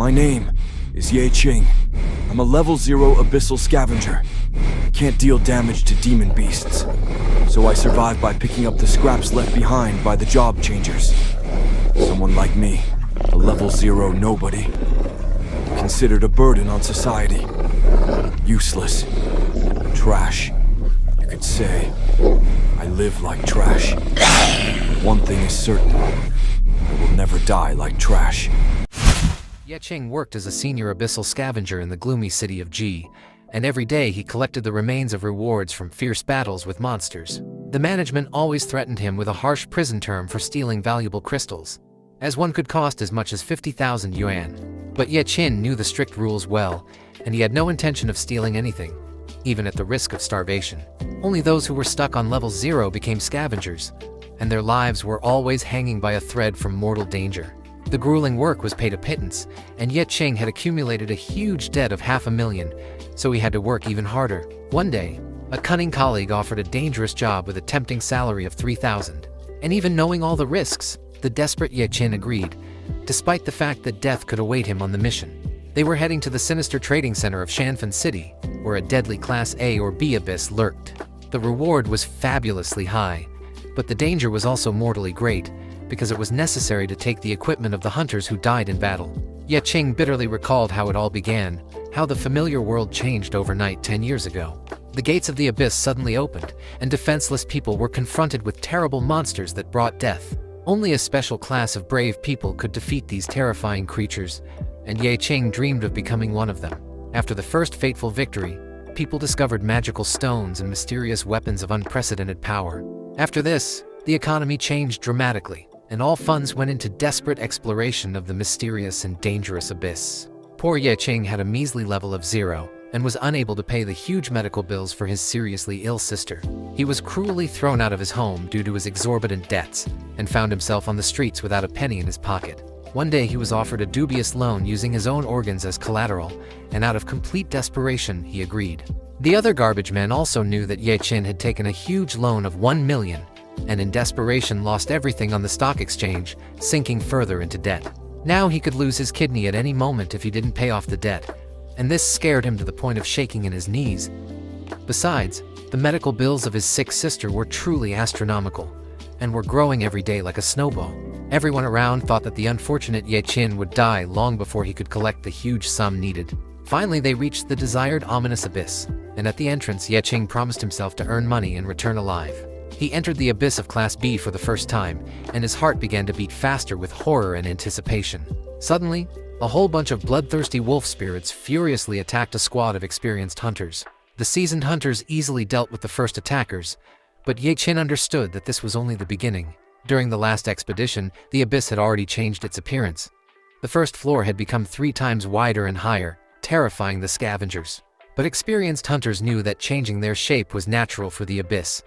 My name is Ye Qing. I'm a level 0 abyssal scavenger. I can't deal damage to demon beasts, so I survive by picking up the scraps left behind by the job changers. Someone like me, a level 0 nobody, considered a burden on society. Useless. Trash. You could say I live like trash. But one thing is certain. I will never die like trash. Ye Qing worked as a senior abyssal scavenger in the gloomy city of G, and every day he collected the remains of rewards from fierce battles with monsters. The management always threatened him with a harsh prison term for stealing valuable crystals, as one could cost as much as 50,000 yuan. But Ye Qing knew the strict rules well, and he had no intention of stealing anything, even at the risk of starvation. Only those who were stuck on level 0 became scavengers, and their lives were always hanging by a thread from mortal danger. The grueling work was paid a pittance, and Ye Qing had accumulated a huge debt of $500,000, so he had to work even harder. One day, a cunning colleague offered a dangerous job with a tempting salary of 3,000. And even knowing all the risks, the desperate Ye Qing agreed, despite the fact that death could await him on the mission. They were heading to the sinister trading center of Shanfan City, where a deadly Class A or B abyss lurked. The reward was fabulously high, but the danger was also mortally great, because it was necessary to take the equipment of the hunters who died in battle. Ye Qing bitterly recalled how it all began, how the familiar world changed overnight 10 years ago. The gates of the abyss suddenly opened, and defenseless people were confronted with terrible monsters that brought death. Only a special class of brave people could defeat these terrifying creatures, and Ye Qing dreamed of becoming one of them. After the first fateful victory, people discovered magical stones and mysterious weapons of unprecedented power. After this, the economy changed dramatically, and all funds went into desperate exploration of the mysterious and dangerous abyss. Poor Ye Qing had a measly level of 0, and was unable to pay the huge medical bills for his seriously ill sister. He was cruelly thrown out of his home due to his exorbitant debts, and found himself on the streets without a penny in his pocket. One day he was offered a dubious loan using his own organs as collateral, and out of complete desperation, he agreed. The other garbage men also knew that Ye Qing had taken a huge loan of 1 million, and in desperation lost everything on the stock exchange, sinking further into debt. Now he could lose his kidney at any moment if he didn't pay off the debt, and this scared him to the point of shaking in his knees. Besides, the medical bills of his sick sister were truly astronomical, and were growing every day like a snowball. Everyone around thought that the unfortunate Ye Qing would die long before he could collect the huge sum needed. Finally, they reached the desired ominous abyss, and at the entrance Ye Qing promised himself to earn money and return alive. He entered the abyss of Class B for the first time, and his heart began to beat faster with horror and anticipation. Suddenly, a whole bunch of bloodthirsty wolf spirits furiously attacked a squad of experienced hunters. The seasoned hunters easily dealt with the first attackers, but Ye Qing understood that this was only the beginning. During the last expedition, the abyss had already changed its appearance. The first floor had become 3 times wider and higher, terrifying the scavengers. But experienced hunters knew that changing their shape was natural for the abyss,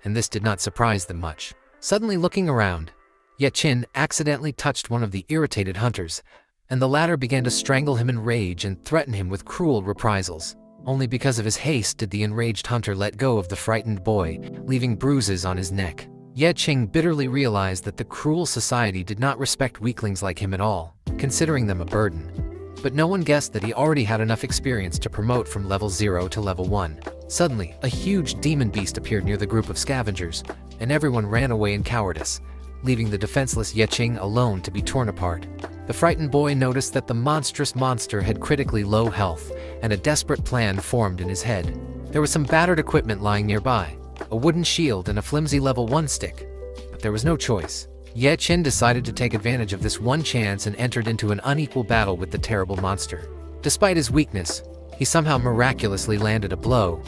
and this did not surprise them much. Suddenly looking around, Ye Qing accidentally touched one of the irritated hunters, and the latter began to strangle him in rage and threaten him with cruel reprisals. Only because of his haste did the enraged hunter let go of the frightened boy, leaving bruises on his neck. Ye Qing bitterly realized that the cruel society did not respect weaklings like him at all, considering them a burden. But no one guessed that he already had enough experience to promote from level 0 to level 1. Suddenly, a huge demon beast appeared near the group of scavengers, and everyone ran away in cowardice, leaving the defenseless Ye Qing alone to be torn apart. The frightened boy noticed that the monstrous monster had critically low health, and a desperate plan formed in his head. There was some battered equipment lying nearby, a wooden shield and a flimsy level 1 stick, but there was no choice. Ye Qing decided to take advantage of this one chance and entered into an unequal battle with the terrible monster. Despite his weakness, he somehow miraculously landed a blow,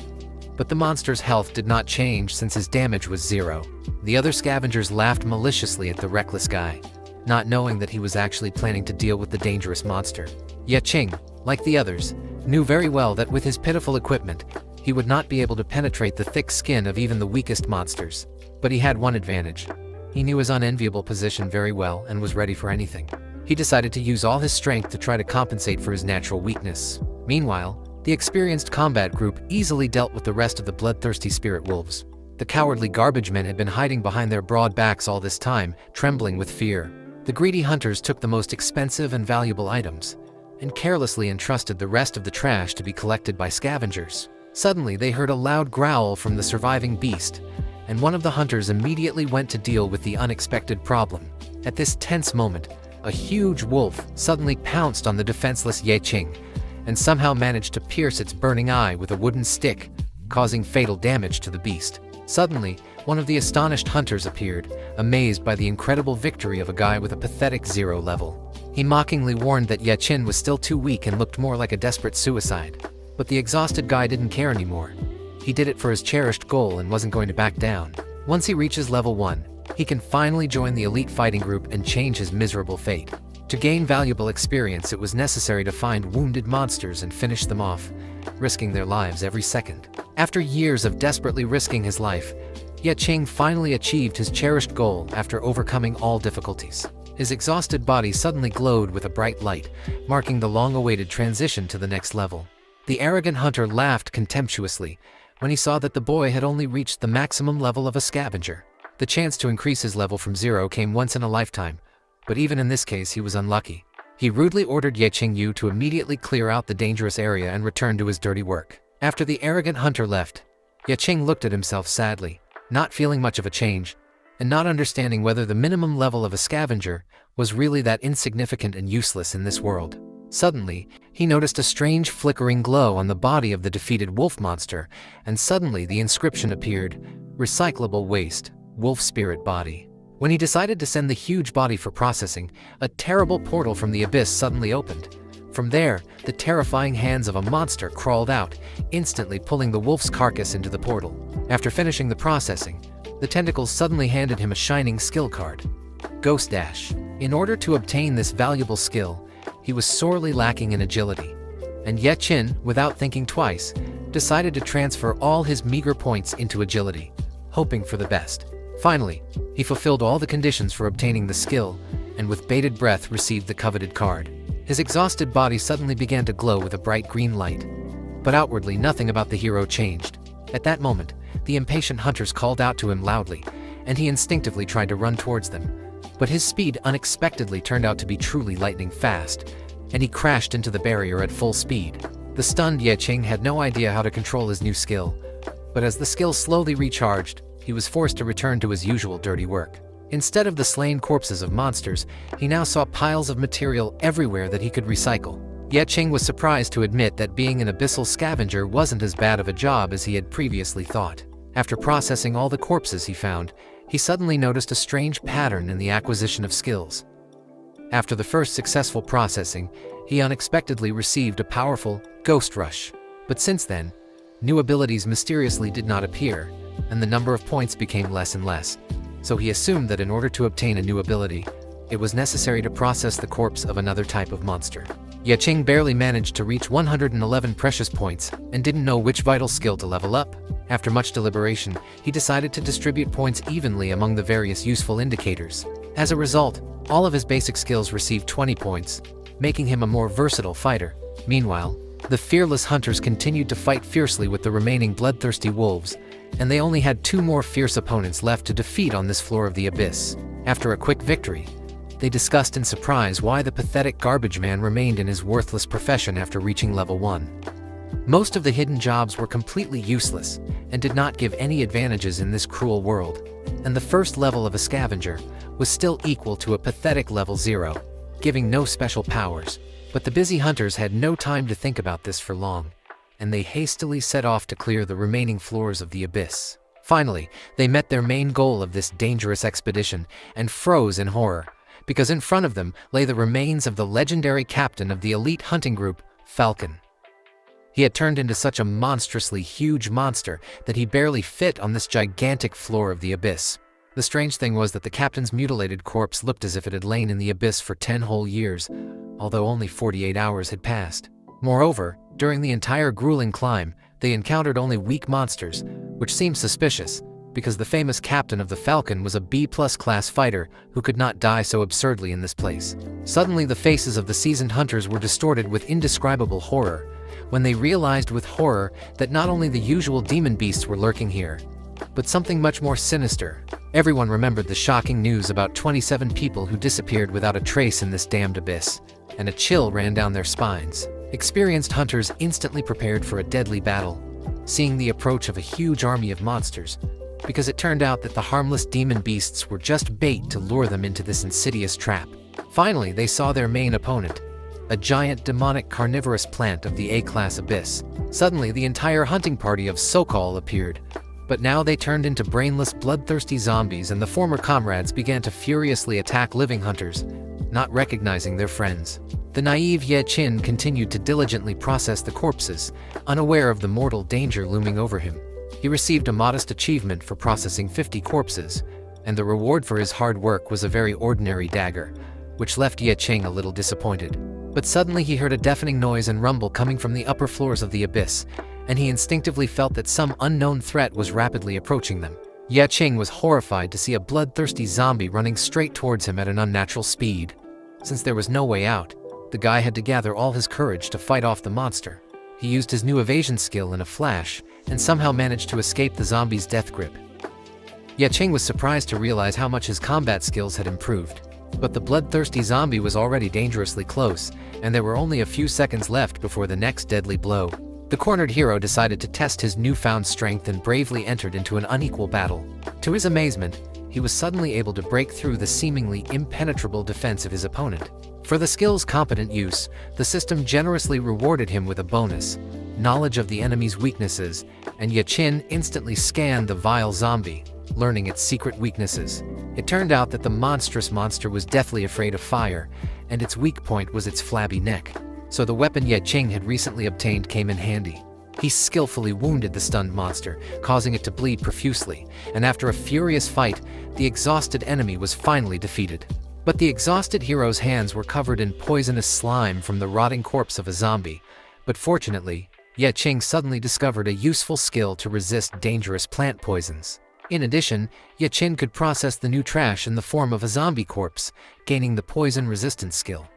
but the monster's health did not change since his damage was 0. The other scavengers laughed maliciously at the reckless guy, not knowing that he was actually planning to deal with the dangerous monster. Ye Qing, like the others, knew very well that with his pitiful equipment, he would not be able to penetrate the thick skin of even the weakest monsters. But he had one advantage. He knew his unenviable position very well and was ready for anything. He decided to use all his strength to try to compensate for his natural weakness. Meanwhile, the experienced combat group easily dealt with the rest of the bloodthirsty spirit wolves. The cowardly garbage men had been hiding behind their broad backs all this time, trembling with fear. The greedy hunters took the most expensive and valuable items, and carelessly entrusted the rest of the trash to be collected by scavengers. Suddenly, they heard a loud growl from the surviving beast, and one of the hunters immediately went to deal with the unexpected problem. At this tense moment, a huge wolf suddenly pounced on the defenseless Yeching, and somehow managed to pierce its burning eye with a wooden stick, causing fatal damage to the beast. Suddenly, one of the astonished hunters appeared, amazed by the incredible victory of a guy with a pathetic 0 level. He mockingly warned that Yechin was still too weak and looked more like a desperate suicide. But the exhausted guy didn't care anymore. He did it for his cherished goal and wasn't going to back down. Once he reaches level 1, he can finally join the elite fighting group and change his miserable fate. To gain valuable experience, it was necessary to find wounded monsters and finish them off, risking their lives every second. After years of desperately risking his life, Yeching finally achieved his cherished goal after overcoming all difficulties. His exhausted body suddenly glowed with a bright light, marking the long-awaited transition to the next level. The arrogant hunter laughed contemptuously when he saw that the boy had only reached the maximum level of a scavenger. The chance to increase his level from 0 came once in a lifetime, but even in this case he was unlucky. He rudely ordered Yeching Yu to immediately clear out the dangerous area and return to his dirty work. After the arrogant hunter left, Yeching looked at himself sadly, not feeling much of a change, and not understanding whether the minimum level of a scavenger was really that insignificant and useless in this world. Suddenly, he noticed a strange flickering glow on the body of the defeated wolf monster, and suddenly the inscription appeared, "Recyclable waste, wolf spirit body." When he decided to send the huge body for processing, a terrible portal from the abyss suddenly opened. From there, the terrifying hands of a monster crawled out, instantly pulling the wolf's carcass into the portal. After finishing the processing, the tentacles suddenly handed him a shining skill card, Ghost Dash. In order to obtain this valuable skill, he was sorely lacking in agility, and Yechin, without thinking twice, decided to transfer all his meager points into agility, hoping for the best. Finally, he fulfilled all the conditions for obtaining the skill, and with bated breath received the coveted card. His exhausted body suddenly began to glow with a bright green light, but outwardly nothing about the hero changed. At that moment, the impatient hunters called out to him loudly, and he instinctively tried to run towards them. But his speed unexpectedly turned out to be truly lightning fast, and he crashed into the barrier at full speed. The stunned Yeching had no idea how to control his new skill, but as the skill slowly recharged, he was forced to return to his usual dirty work. Instead of the slain corpses of monsters, he now saw piles of material everywhere that he could recycle. Yeching was surprised to admit that being an abyssal scavenger wasn't as bad of a job as he had previously thought. After processing all the corpses he found, he suddenly noticed a strange pattern in the acquisition of skills. After the first successful processing, he unexpectedly received a powerful ghost rush. But since then, new abilities mysteriously did not appear, and the number of points became less and less. So he assumed that in order to obtain a new ability, it was necessary to process the corpse of another type of monster. Yeching barely managed to reach 111 precious points and didn't know which vital skill to level up. After much deliberation, he decided to distribute points evenly among the various useful indicators. As a result, all of his basic skills received 20 points, making him a more versatile fighter. Meanwhile, the fearless hunters continued to fight fiercely with the remaining bloodthirsty wolves, and they only had 2 more fierce opponents left to defeat on this floor of the abyss. After a quick victory, they discussed in surprise why the pathetic garbage man remained in his worthless profession after reaching level 1. Most of the hidden jobs were completely useless and did not give any advantages in this cruel world, and the first level of a scavenger was still equal to a pathetic level 0, giving no special powers. But the busy hunters had no time to think about this for long, and they hastily set off to clear the remaining floors of the abyss. Finally, they met their main goal of this dangerous expedition and froze in horror, because in front of them lay the remains of the legendary captain of the elite hunting group, Falcon. He had turned into such a monstrously huge monster that he barely fit on this gigantic floor of the abyss. The strange thing was that the captain's mutilated corpse looked as if it had lain in the abyss for 10 whole years, although only 48 hours had passed. Moreover, during the entire grueling climb, they encountered only weak monsters, which seemed suspicious, because the famous captain of the Falcon was a B+ class fighter who could not die so absurdly in this place. Suddenly the faces of the seasoned hunters were distorted with indescribable horror, when they realized with horror that not only the usual demon beasts were lurking here, but something much more sinister. Everyone remembered the shocking news about 27 people who disappeared without a trace in this damned abyss. and a chill ran down their spines. Experienced hunters instantly prepared for a deadly battle, seeing the approach of a huge army of monsters, because it turned out that the harmless demon beasts were just bait to lure them into this insidious trap. Finally, they saw their main opponent, a giant demonic carnivorous plant of the A-class abyss. Suddenly, the entire hunting party of Sokol appeared, but now they turned into brainless, bloodthirsty zombies, and the former comrades began to furiously attack living hunters, not recognizing their friends. The naive Ye Qin continued to diligently process the corpses, unaware of the mortal danger looming over him. He received a modest achievement for processing 50 corpses, and the reward for his hard work was a very ordinary dagger, which left Ye Qing a little disappointed. But suddenly he heard a deafening noise and rumble coming from the upper floors of the abyss, and he instinctively felt that some unknown threat was rapidly approaching them. Ye Qing was horrified to see a bloodthirsty zombie running straight towards him at an unnatural speed. Since there was no way out, the guy had to gather all his courage to fight off the monster. He used his new evasion skill in a flash, and somehow managed to escape the zombie's death grip. Ye Qing was surprised to realize how much his combat skills had improved. But the bloodthirsty zombie was already dangerously close, and there were only a few seconds left before the next deadly blow. The cornered hero decided to test his newfound strength and bravely entered into an unequal battle. To his amazement, he was suddenly able to break through the seemingly impenetrable defense of his opponent. For the skill's competent use, the system generously rewarded him with a bonus, knowledge of the enemy's weaknesses, and Ye Qin instantly scanned the vile zombie, learning its secret weaknesses. It turned out that the monstrous monster was deathly afraid of fire, and its weak point was its flabby neck. So the weapon Ye Qing had recently obtained came in handy. He skillfully wounded the stunned monster, causing it to bleed profusely, and after a furious fight, the exhausted enemy was finally defeated. But the exhausted hero's hands were covered in poisonous slime from the rotting corpse of a zombie. But fortunately, Ye Qing suddenly discovered a useful skill to resist dangerous plant poisons. In addition, Ye Qin could process the new trash in the form of a zombie corpse, gaining the poison resistance skill.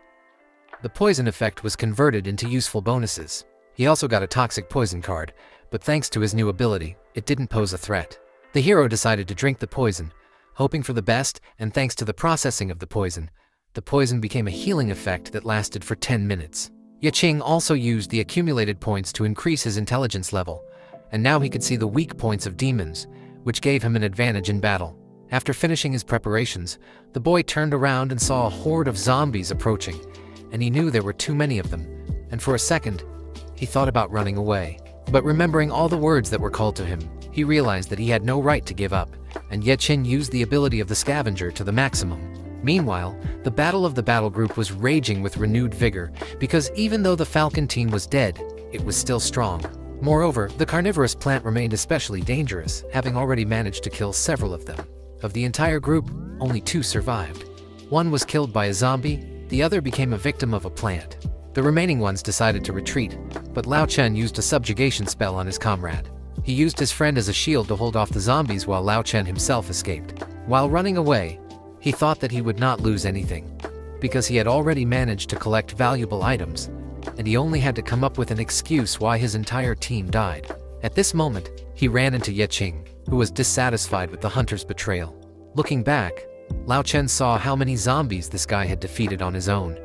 The poison effect was converted into useful bonuses. He also got a toxic poison card, but thanks to his new ability, it didn't pose a threat. The hero decided to drink the poison, hoping for the best, and thanks to the processing of the poison became a healing effect that lasted for 10 minutes. Ye Qing also used the accumulated points to increase his intelligence level, and now he could see the weak points of demons, which gave him an advantage in battle. After finishing his preparations, the boy turned around and saw a horde of zombies approaching, and he knew there were too many of them, and for a second, he thought about running away. But remembering all the words that were called to him, he realized that he had no right to give up, and Ye Qin used the ability of the scavenger to the maximum. Meanwhile, the battle of the battle group was raging with renewed vigor, because even though the Falcon team was dead, it was still strong. Moreover, the carnivorous plant remained especially dangerous, having already managed to kill several of them. Of the entire group, only 2 survived. One was killed by a zombie, the other became a victim of a plant. The remaining ones decided to retreat, but Lao Chen used a subjugation spell on his comrade. He used his friend as a shield to hold off the zombies while Lao Chen himself escaped. While running away, he thought that he would not lose anything, because he had already managed to collect valuable items, and he only had to come up with an excuse why his entire team died. At this moment, he ran into Ye Qing, who was dissatisfied with the hunter's betrayal. Looking back, Lao Chen saw how many zombies this guy had defeated on his own,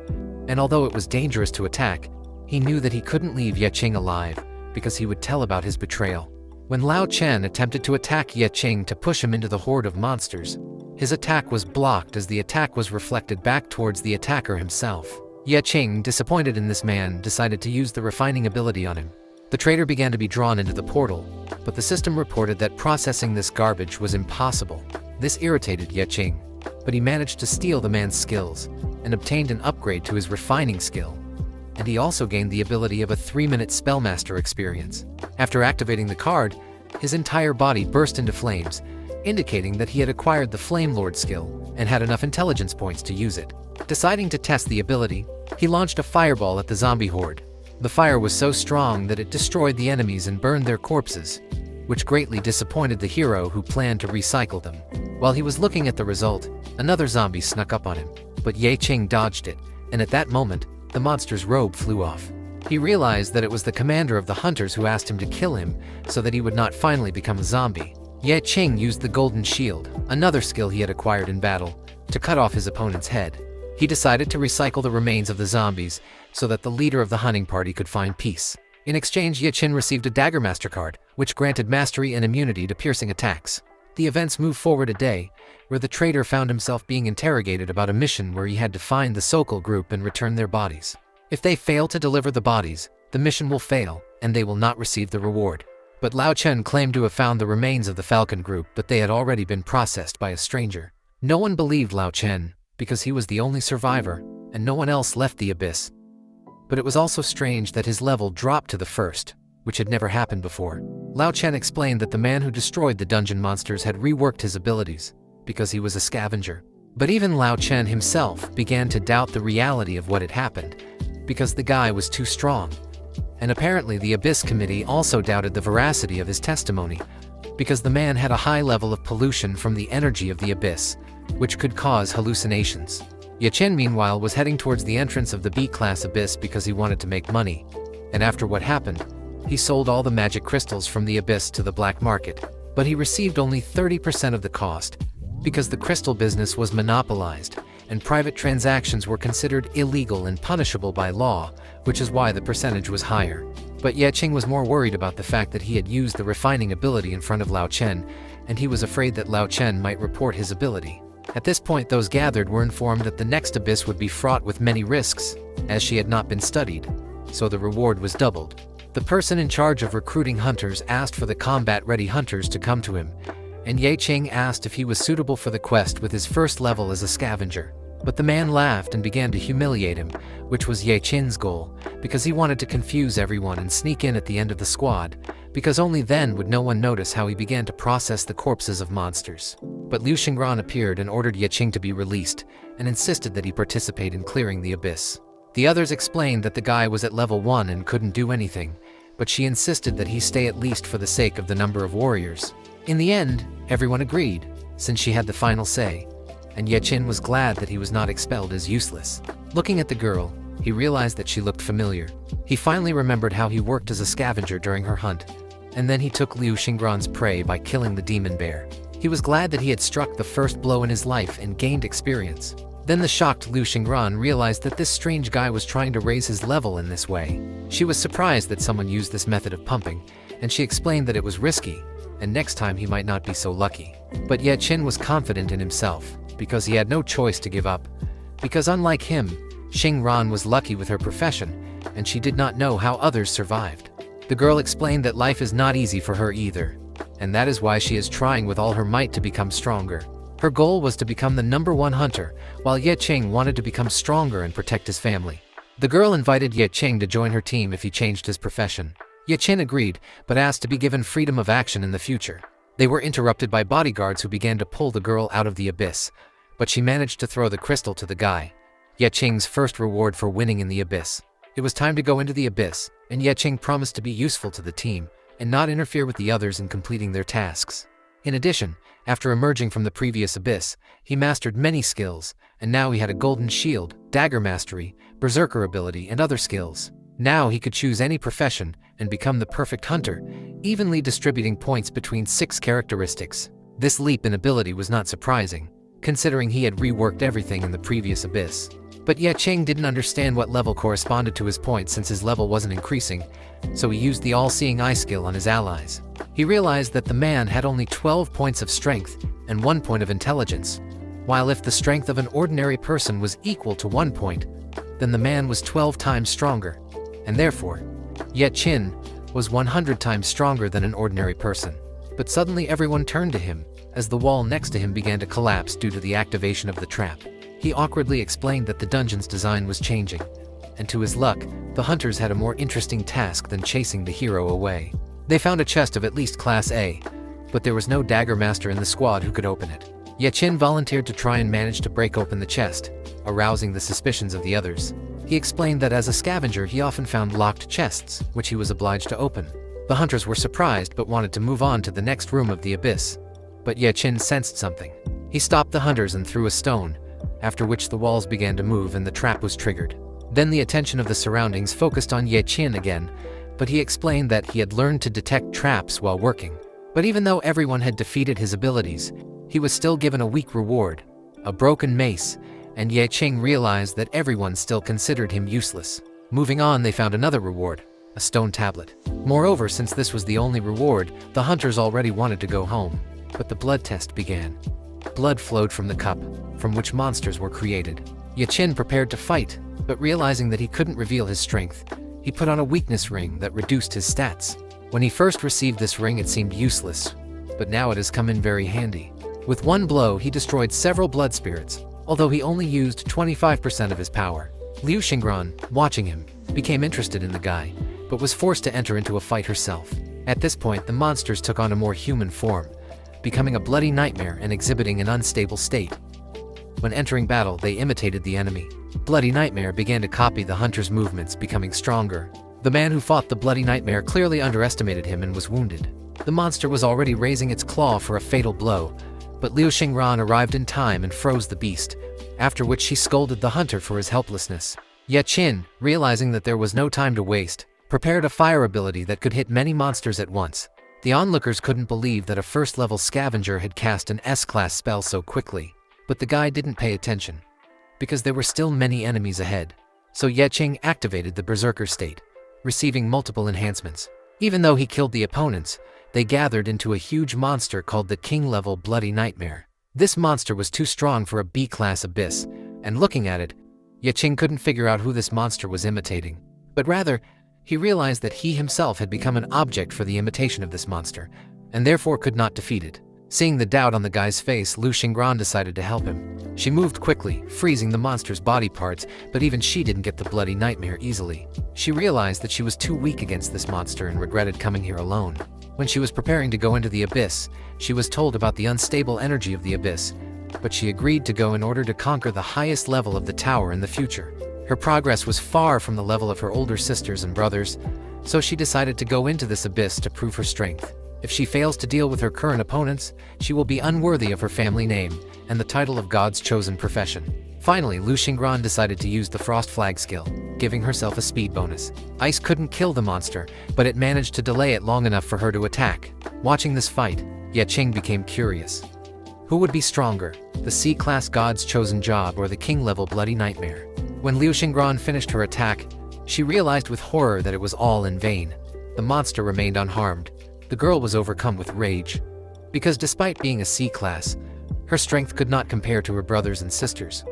and although it was dangerous to attack, he knew that he couldn't leave Ye Qing alive, because he would tell about his betrayal. When Lao Chen attempted to attack Ye Qing to push him into the horde of monsters, his attack was blocked as the attack was reflected back towards the attacker himself. Ye Qing, disappointed in this man, decided to use the refining ability on him. The traitor began to be drawn into the portal, but the system reported that processing this garbage was impossible. This irritated Ye Qing, but he managed to steal the man's skills and obtained an upgrade to his refining skill. And he also gained the ability of a 3-minute Spellmaster experience. After activating the card, his entire body burst into flames, indicating that he had acquired the Flame Lord skill and had enough intelligence points to use it. Deciding to test the ability, he launched a fireball at the zombie horde. The fire was so strong that it destroyed the enemies and burned their corpses, which greatly disappointed the hero who planned to recycle them. While he was looking at the result, another zombie snuck up on him, but Ye Qing dodged it, and at that moment, the monster's robe flew off. He realized that it was the commander of the hunters who asked him to kill him so that he would not finally become a zombie. Ye Qing used the golden shield, another skill he had acquired in battle, to cut off his opponent's head. He decided to recycle the remains of the zombies so that the leader of the hunting party could find peace. In exchange, Yachin received a Dagger Master card, which granted mastery and immunity to piercing attacks. The events moved forward a day, where the traitor found himself being interrogated about a mission where he had to find the Sokol group and return their bodies. If they fail to deliver the bodies, the mission will fail, and they will not receive the reward. But Lao Chen claimed to have found the remains of the Falcon group, but they had already been processed by a stranger. No one believed Lao Chen, because he was the only survivor, and no one else left the abyss. But it was also strange that his level dropped to the first, which had never happened before. Lao Chen explained that the man who destroyed the dungeon monsters had reworked his abilities, because he was a scavenger. But even Lao Chen himself began to doubt the reality of what had happened, because the guy was too strong. And apparently the Abyss Committee also doubted the veracity of his testimony, because the man had a high level of pollution from the energy of the abyss, which could cause hallucinations. Yachin, meanwhile, was heading towards the entrance of the B-class abyss because he wanted to make money. And after what happened, he sold all the magic crystals from the abyss to the black market. But he received only 30% of the cost, because the crystal business was monopolized, and private transactions were considered illegal and punishable by law, which is why the percentage was higher. But Yaching was more worried about the fact that he had used the refining ability in front of Lao Chen, and he was afraid that Lao Chen might report his ability. At this point, those gathered were informed that the next abyss would be fraught with many risks, as she had not been studied, so the reward was doubled. The person in charge of recruiting hunters asked for the combat-ready hunters to come to him, and Ye Qing asked if he was suitable for the quest with his first level as a scavenger. But the man laughed and began to humiliate him, which was Ye Qin's goal, because he wanted to confuse everyone and sneak in at the end of the squad, because only then would no one notice how he began to process the corpses of monsters. But Liu Xingran appeared and ordered Ye Qing to be released, and insisted that he participate in clearing the abyss. The others explained that the guy was at level 1 and couldn't do anything, but she insisted that he stay at least for the sake of the number of warriors. In the end, everyone agreed, since she had the final say, and Ye Qin was glad that he was not expelled as useless. Looking at the girl, he realized that she looked familiar. He finally remembered how he worked as a scavenger during her hunt, and then he took Liu Xingran's prey by killing the demon bear. He was glad that he had struck the first blow in his life and gained experience. Then the shocked Liu Xingran realized that this strange guy was trying to raise his level in this way. She was surprised that someone used this method of pumping, and she explained that it was risky, and next time he might not be so lucky. But Ye Qin was confident in himself, because he had no choice to give up. Because unlike him, Xingran was lucky with her profession, and she did not know how others survived. The girl explained that life is not easy for her either, and that is why she is trying with all her might to become stronger. Her goal was to become the #1 hunter, while Ye Qing wanted to become stronger and protect his family. The girl invited Ye Qing to join her team if he changed his profession. Ye Qin agreed, but asked to be given freedom of action in the future. They were interrupted by bodyguards who began to pull the girl out of the abyss, but she managed to throw the crystal to the guy. Ye Qing's first reward for winning in the abyss. It was time to go into the abyss, and Ye Qing promised to be useful to the team, and not interfere with the others in completing their tasks. In addition, after emerging from the previous abyss, he mastered many skills, and now he had a golden shield, dagger mastery, berserker ability, and other skills. Now he could choose any profession and become the perfect hunter, evenly distributing points between 6 characteristics. This leap in ability was not surprising, considering he had reworked everything in the previous abyss. But Ye Qing didn't understand what level corresponded to his points since his level wasn't increasing, so he used the all-seeing eye skill on his allies. He realized that the man had only 12 points of strength and 1 point of intelligence, while if the strength of an ordinary person was equal to 1 point, then the man was 12 times stronger, and therefore, Ye Qin was 100 times stronger than an ordinary person. But suddenly everyone turned to him, as the wall next to him began to collapse due to the activation of the trap. He awkwardly explained that the dungeon's design was changing, and to his luck, the hunters had a more interesting task than chasing the hero away. They found a chest of at least Class A, but there was no dagger master in the squad who could open it. Ye Qin volunteered to try and manage to break open the chest, arousing the suspicions of the others. He explained that as a scavenger he often found locked chests, which he was obliged to open. The hunters were surprised but wanted to move on to the next room of the abyss. But Ye Qin sensed something. He stopped the hunters and threw a stone, after which the walls began to move and the trap was triggered. Then the attention of the surroundings focused on Ye Qin again, but he explained that he had learned to detect traps while working. But even though everyone had defeated his abilities, he was still given a weak reward, a broken mace, and Ye Qing realized that everyone still considered him useless. Moving on, they found another reward, a stone tablet. Moreover, since this was the only reward, the hunters already wanted to go home. But the blood test began. Blood flowed from the cup, from which monsters were created. Ye Qin prepared to fight, but realizing that he couldn't reveal his strength, he put on a weakness ring that reduced his stats. When he first received this ring, it seemed useless, but now it has come in very handy. With one blow, he destroyed several blood spirits, although he only used 25% of his power. Liu Xingran, watching him, became interested in the guy, but was forced to enter into a fight herself. At this point, the monsters took on a more human form, becoming a bloody nightmare and exhibiting an unstable state. When entering battle, they imitated the enemy. Bloody Nightmare began to copy the hunter's movements, becoming stronger. The man who fought the Bloody Nightmare clearly underestimated him and was wounded. The monster was already raising its claw for a fatal blow, but Liu Xingran arrived in time and froze the beast, after which she scolded the hunter for his helplessness. Ye Qin, realizing that there was no time to waste, prepared a fire ability that could hit many monsters at once. The onlookers couldn't believe that a first-level scavenger had cast an S-class spell so quickly, but the guy didn't pay attention, because there were still many enemies ahead. So Ye Qing activated the Berserker state, receiving multiple enhancements. Even though he killed the opponents, they gathered into a huge monster called the King-level Bloody Nightmare. This monster was too strong for a B-class abyss, and looking at it, Ye Qing couldn't figure out who this monster was imitating. But rather, he realized that he himself had become an object for the imitation of this monster, and therefore could not defeat it. Seeing the doubt on the guy's face, Liu Xingran decided to help him. She moved quickly, freezing the monster's body parts, but even she didn't get the Bloody Nightmare easily. She realized that she was too weak against this monster and regretted coming here alone. When she was preparing to go into the abyss, she was told about the unstable energy of the abyss, but she agreed to go in order to conquer the highest level of the tower in the future. Her progress was far from the level of her older sisters and brothers, so she decided to go into this abyss to prove her strength. If she fails to deal with her current opponents, she will be unworthy of her family name and the title of God's chosen profession. Finally, Liu Xingran decided to use the Frost Flag skill, giving herself a speed bonus. Ice couldn't kill the monster, but it managed to delay it long enough for her to attack. Watching this fight, Ye Qing became curious. Who would be stronger, the C-class God's chosen job or the King-level Bloody Nightmare? When Liu Xingran finished her attack, she realized with horror that it was all in vain. The monster remained unharmed. The girl was overcome with rage, because despite being a C-class, her strength could not compare to her brothers and sisters,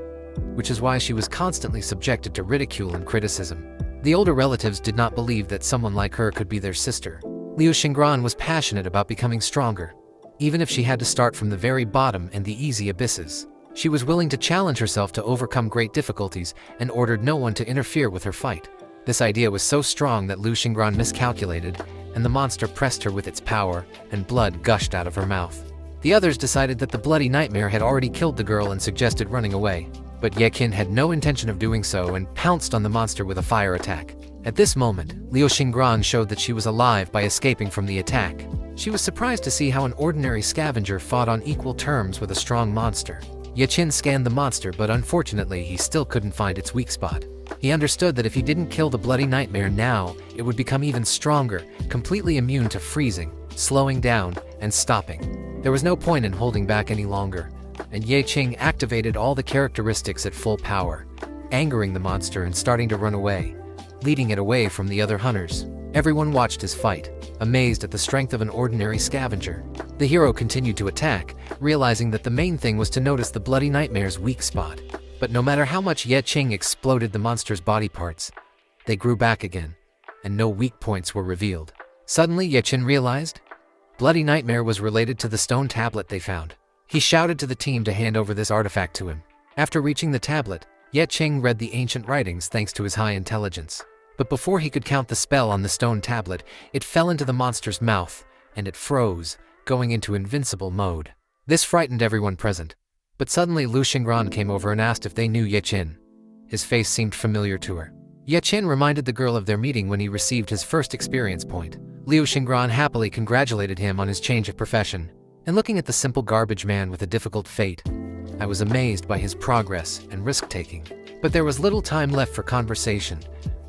which is why she was constantly subjected to ridicule and criticism. The older relatives did not believe that someone like her could be their sister. Liu Xingran was passionate about becoming stronger, even if she had to start from the very bottom and the easy abysses. She was willing to challenge herself to overcome great difficulties and ordered no one to interfere with her fight. This idea was so strong that Liu Xingran miscalculated, and the monster pressed her with its power, and blood gushed out of her mouth. The others decided that the Bloody Nightmare had already killed the girl and suggested running away, but Ye Qin had no intention of doing so and pounced on the monster with a fire attack. At this moment, Liu Xingran showed that she was alive by escaping from the attack. She was surprised to see how an ordinary scavenger fought on equal terms with a strong monster. Ye Qin scanned the monster, but unfortunately he still couldn't find its weak spot. He understood that if he didn't kill the Bloody Nightmare now, it would become even stronger, completely immune to freezing, slowing down, and stopping. There was no point in holding back any longer, and Ye Qing activated all the characteristics at full power, angering the monster and starting to run away, leading it away from the other hunters. Everyone watched his fight, amazed at the strength of an ordinary scavenger. The hero continued to attack, realizing that the main thing was to notice the Bloody Nightmare's weak spot. But no matter how much Ye Qing exploded the monster's body parts, they grew back again, and no weak points were revealed. Suddenly, Ye Qin realized Bloody Nightmare was related to the stone tablet they found. He shouted to the team to hand over this artifact to him. After reaching the tablet, Ye Qing read the ancient writings thanks to his high intelligence. But before he could count the spell on the stone tablet, it fell into the monster's mouth, and it froze, going into invincible mode. This frightened everyone present. But suddenly Liu Xingran came over and asked if they knew Ye Qin. His face seemed familiar to her. Ye Qin reminded the girl of their meeting when he received his first experience point. Liu Xingran happily congratulated him on his change of profession. And looking at the simple garbage man with a difficult fate, I was amazed by his progress and risk-taking. But there was little time left for conversation,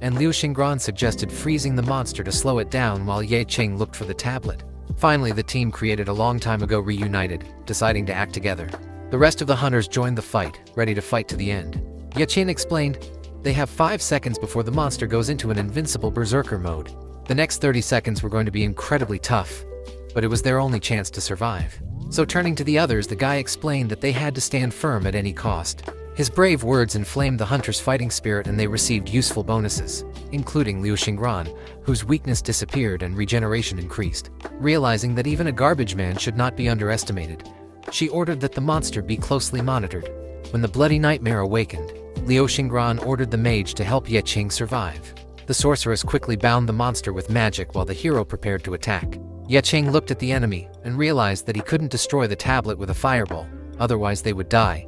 and Liu Xingran suggested freezing the monster to slow it down while Ye Qing looked for the tablet. Finally, the team created a long time ago reunited, deciding to act together. The rest of the hunters joined the fight, ready to fight to the end. Yachin explained, "They have 5 seconds before the monster goes into an invincible berserker mode. The next 30 seconds were going to be incredibly tough, but it was their only chance to survive." So turning to the others, the guy explained that they had to stand firm at any cost. His brave words inflamed the hunters' fighting spirit and they received useful bonuses, including Liu Xingran, whose weakness disappeared and regeneration increased. Realizing that even a garbage man should not be underestimated, she ordered that the monster be closely monitored. When the bloody nightmare awakened, Liu Xingran ordered the mage to help Yeqing survive. The sorceress quickly bound the monster with magic while the hero prepared to attack. Yeqing looked at the enemy and realized that he couldn't destroy the tablet with a fireball, otherwise they would die,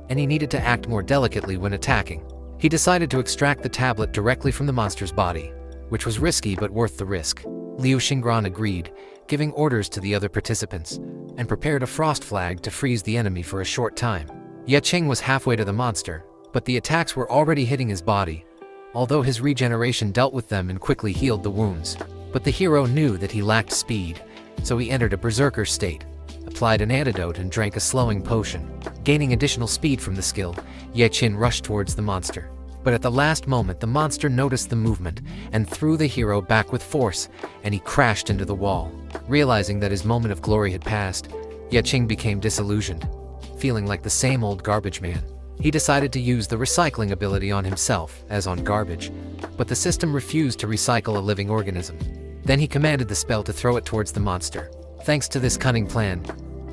and he needed to act more delicately when attacking. He decided to extract the tablet directly from the monster's body, which was risky but worth the risk. Liu Xingran agreed, giving orders to the other participants, and prepared a frost flag to freeze the enemy for a short time. Yeqing was halfway to the monster, but the attacks were already hitting his body, although his regeneration dealt with them and quickly healed the wounds. But the hero knew that he lacked speed, so he entered a berserker state, applied an antidote and drank a slowing potion. Gaining additional speed from the skill, Yeqin rushed towards the monster. But at the last moment the monster noticed the movement and threw the hero back with force, and he crashed into the wall. Realizing that his moment of glory had passed, Yeqing became disillusioned, feeling like the same old garbage man. He decided to use the recycling ability on himself, as on garbage, but the system refused to recycle a living organism. Then he commanded the spell to throw it towards the monster. Thanks to this cunning plan,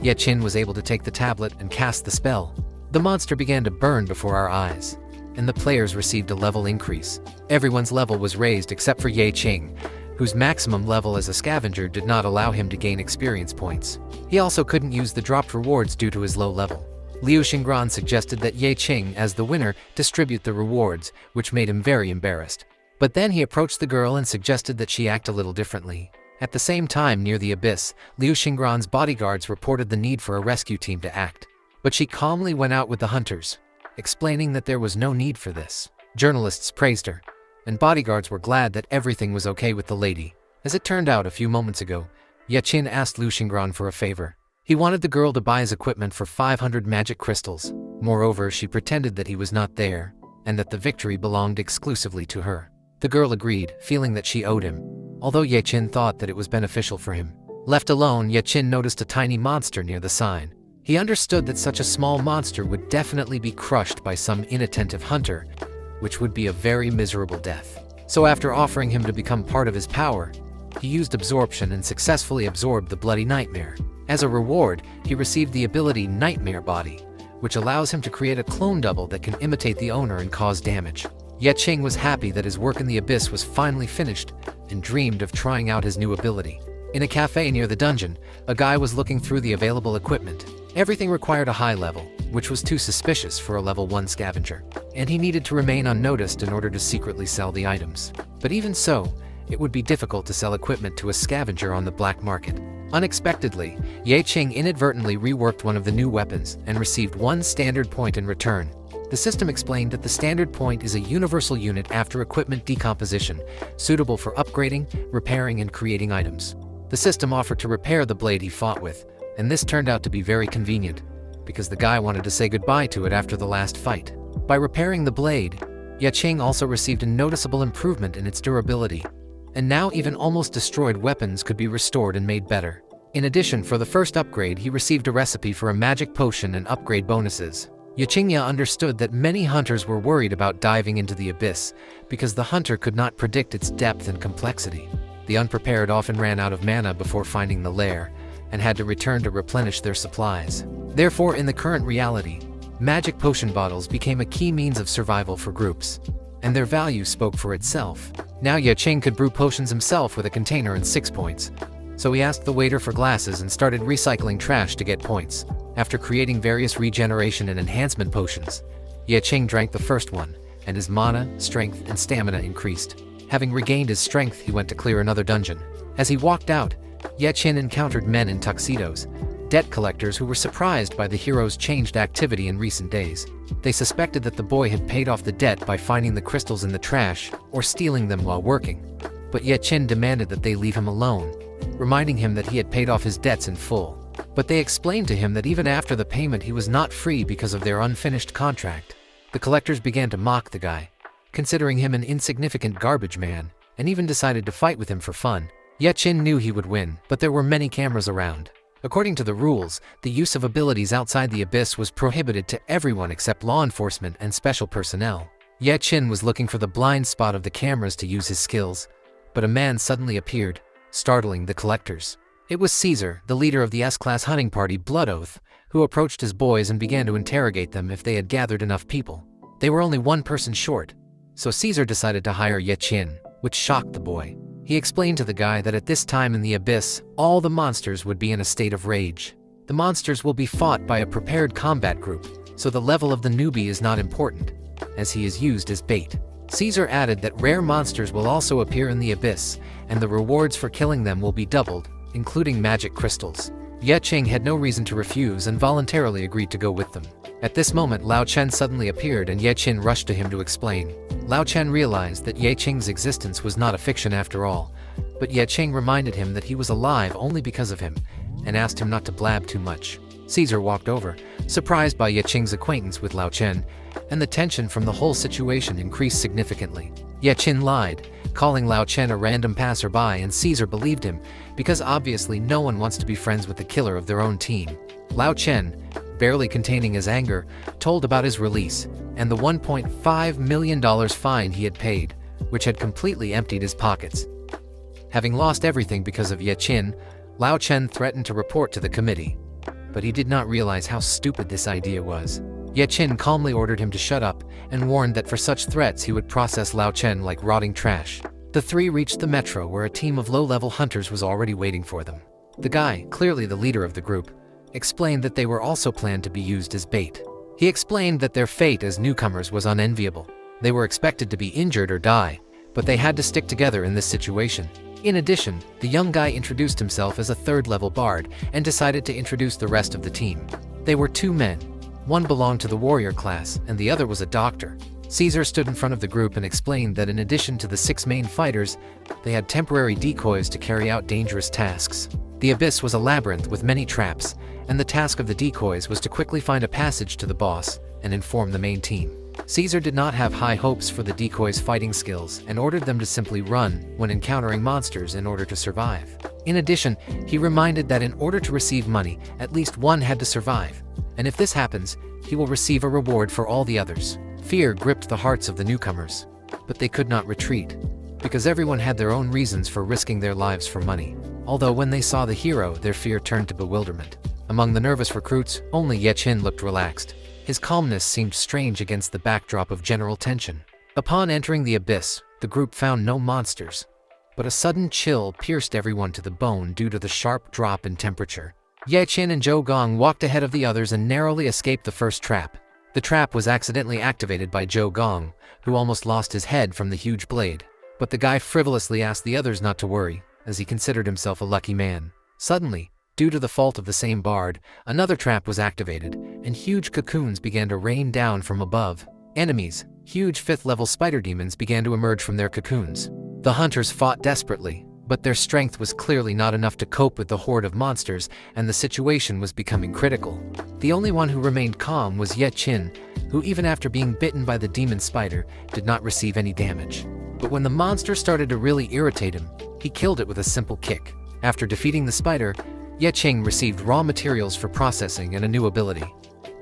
Yeqin was able to take the tablet and cast the spell. The monster began to burn before our eyes, and the players received a level increase. Everyone's level was raised except for Yeqing, whose maximum level as a scavenger did not allow him to gain experience points. He also couldn't use the dropped rewards due to his low level. Liu Xingran suggested that Yeqing, as the winner, distribute the rewards, which made him very embarrassed. But then he approached the girl and suggested that she act a little differently. At the same time, near the abyss, Liu Xingran's bodyguards reported the need for a rescue team to act. But she calmly went out with the hunters, explaining that there was no need for this. Journalists praised her, and bodyguards were glad that everything was okay with the lady. As it turned out a few moments ago, Yeqin asked Liu Xingran for a favor. He wanted the girl to buy his equipment for 500 magic crystals. Moreover, she pretended that he was not there, and that the victory belonged exclusively to her. The girl agreed, feeling that she owed him, although Yeqin thought that it was beneficial for him. Left alone, Yeqin noticed a tiny monster near the sign. He understood that such a small monster would definitely be crushed by some inattentive hunter, which would be a very miserable death. So after offering him to become part of his power, he used absorption and successfully absorbed the bloody nightmare. As a reward, he received the ability Nightmare Body, which allows him to create a clone double that can imitate the owner and cause damage. Yeqing was happy that his work in the abyss was finally finished and dreamed of trying out his new ability. In a cafe near the dungeon, a guy was looking through the available equipment. Everything required a high level, which was too suspicious for a level 1 scavenger, and he needed to remain unnoticed in order to secretly sell the items. But even so, it would be difficult to sell equipment to a scavenger on the black market. Unexpectedly, Yeqing inadvertently reworked one of the new weapons and received 1 standard point in return. The system explained that the standard point is a universal unit after equipment decomposition, suitable for upgrading, repairing, and creating items. The system offered to repair the blade he fought with, and this turned out to be very convenient, because the guy wanted to say goodbye to it after the last fight. By repairing the blade, Yeqing also received a noticeable improvement in its durability, and now even almost destroyed weapons could be restored and made better. In addition, for the first upgrade, he received a recipe for a magic potion and upgrade bonuses. Yeqing understood that many hunters were worried about diving into the abyss because the hunter could not predict its depth and complexity. The unprepared often ran out of mana before finding the lair and had to return to replenish their supplies. Therefore, in the current reality, magic potion bottles became a key means of survival for groups, and their value spoke for itself. Now Yeqing could brew potions himself with a container and 6 points, so he asked the waiter for glasses and started recycling trash to get points. After creating various regeneration and enhancement potions, Yeqing drank the first one, and his mana, strength, and stamina increased. Having regained his strength, he went to clear another dungeon. As he walked out, Yeqing encountered men in tuxedos, debt collectors who were surprised by the hero's changed activity in recent days. They suspected that the boy had paid off the debt by finding the crystals in the trash or stealing them while working. But Yeqing demanded that they leave him alone, reminding him that he had paid off his debts in full. but they explained to him that even after the payment he was not free because of their unfinished contract. The collectors began to mock the guy, considering him an insignificant garbage man, and even decided to fight with him for fun. Ye Chin knew he would win, but there were many cameras around. According to the rules, the use of abilities outside the abyss was prohibited to everyone except law enforcement and special personnel. Ye Chin was looking for the blind spot of the cameras to use his skills, but a man suddenly appeared, startling the collectors. It was Caesar, the leader of the S-Class hunting party Blood Oath, who approached his boys and began to interrogate them if they had gathered enough people. They were only one person short, so Caesar decided to hire Ye Chin, which shocked the boy. He explained to the guy that at this time in the abyss, all the monsters would be in a state of rage. The monsters will be fought by a prepared combat group, so the level of the newbie is not important, as he is used as bait. Caesar added that rare monsters will also appear in the abyss, and the rewards for killing them will be doubled, including magic crystals. Ye Ching had no reason to refuse and voluntarily agreed to go with them. At this moment, Lao Chen suddenly appeared and Ye Chin rushed to him to explain. Lao Chen realized that Ye Ching's existence was not a fiction after all, but Ye Ching reminded him that he was alive only because of him, and asked him not to blab too much. Caesar walked over, surprised by Ye Ching's acquaintance with Lao Chen, and the tension from the whole situation increased significantly. Ye Chin lied, calling Lao Chen a random passerby, and Caesar believed him, because obviously no one wants to be friends with the killer of their own team. Lao Chen, barely containing his anger, told about his release, and the $1.5 million fine he had paid, which had completely emptied his pockets. Having lost everything because of Ye Chin, Lao Chen threatened to report to the committee. But he did not realize how stupid this idea was. Ye Chin calmly ordered him to shut up, and warned that for such threats he would process Lao Chen like rotting trash. The three reached the metro where a team of low-level hunters was already waiting for them. The guy, clearly the leader of the group, explained that they were also planned to be used as bait. He explained that their fate as newcomers was unenviable. They were expected to be injured or die, but they had to stick together in this situation. In addition, the young guy introduced himself as a third-level bard and decided to introduce the rest of the team. They were two men. One belonged to the warrior class, and the other was a doctor. Caesar stood in front of the group and explained that in addition to the 6 main fighters, they had temporary decoys to carry out dangerous tasks. The abyss was a labyrinth with many traps, and the task of the decoys was to quickly find a passage to the boss and inform the main team. Caesar did not have high hopes for the decoys' fighting skills and ordered them to simply run when encountering monsters in order to survive. In addition, he reminded that in order to receive money, at least one had to survive, and if this happens, he will receive a reward for all the others. Fear gripped the hearts of the newcomers, but they could not retreat, because everyone had their own reasons for risking their lives for money. Although when they saw the hero, their fear turned to bewilderment. Among the nervous recruits, only Ye Chin looked relaxed. His calmness seemed strange against the backdrop of general tension. Upon entering the abyss, the group found no monsters, but a sudden chill pierced everyone to the bone due to the sharp drop in temperature. Ye Chin and Zhou Gong walked ahead of the others and narrowly escaped the first trap. The trap was accidentally activated by Zhou Gong, who almost lost his head from the huge blade. But the guy frivolously asked the others not to worry, as he considered himself a lucky man. Suddenly, due to the fault of the same bard, another trap was activated, and huge cocoons began to rain down from above. Enemies, huge 5th-level spider demons, began to emerge from their cocoons. The hunters fought desperately, but their strength was clearly not enough to cope with the horde of monsters, and the situation was becoming critical. The only one who remained calm was Ye Chin, who even after being bitten by the demon spider, did not receive any damage. But when the monster started to really irritate him, he killed it with a simple kick. After defeating the spider, Ye Ching received raw materials for processing and a new ability,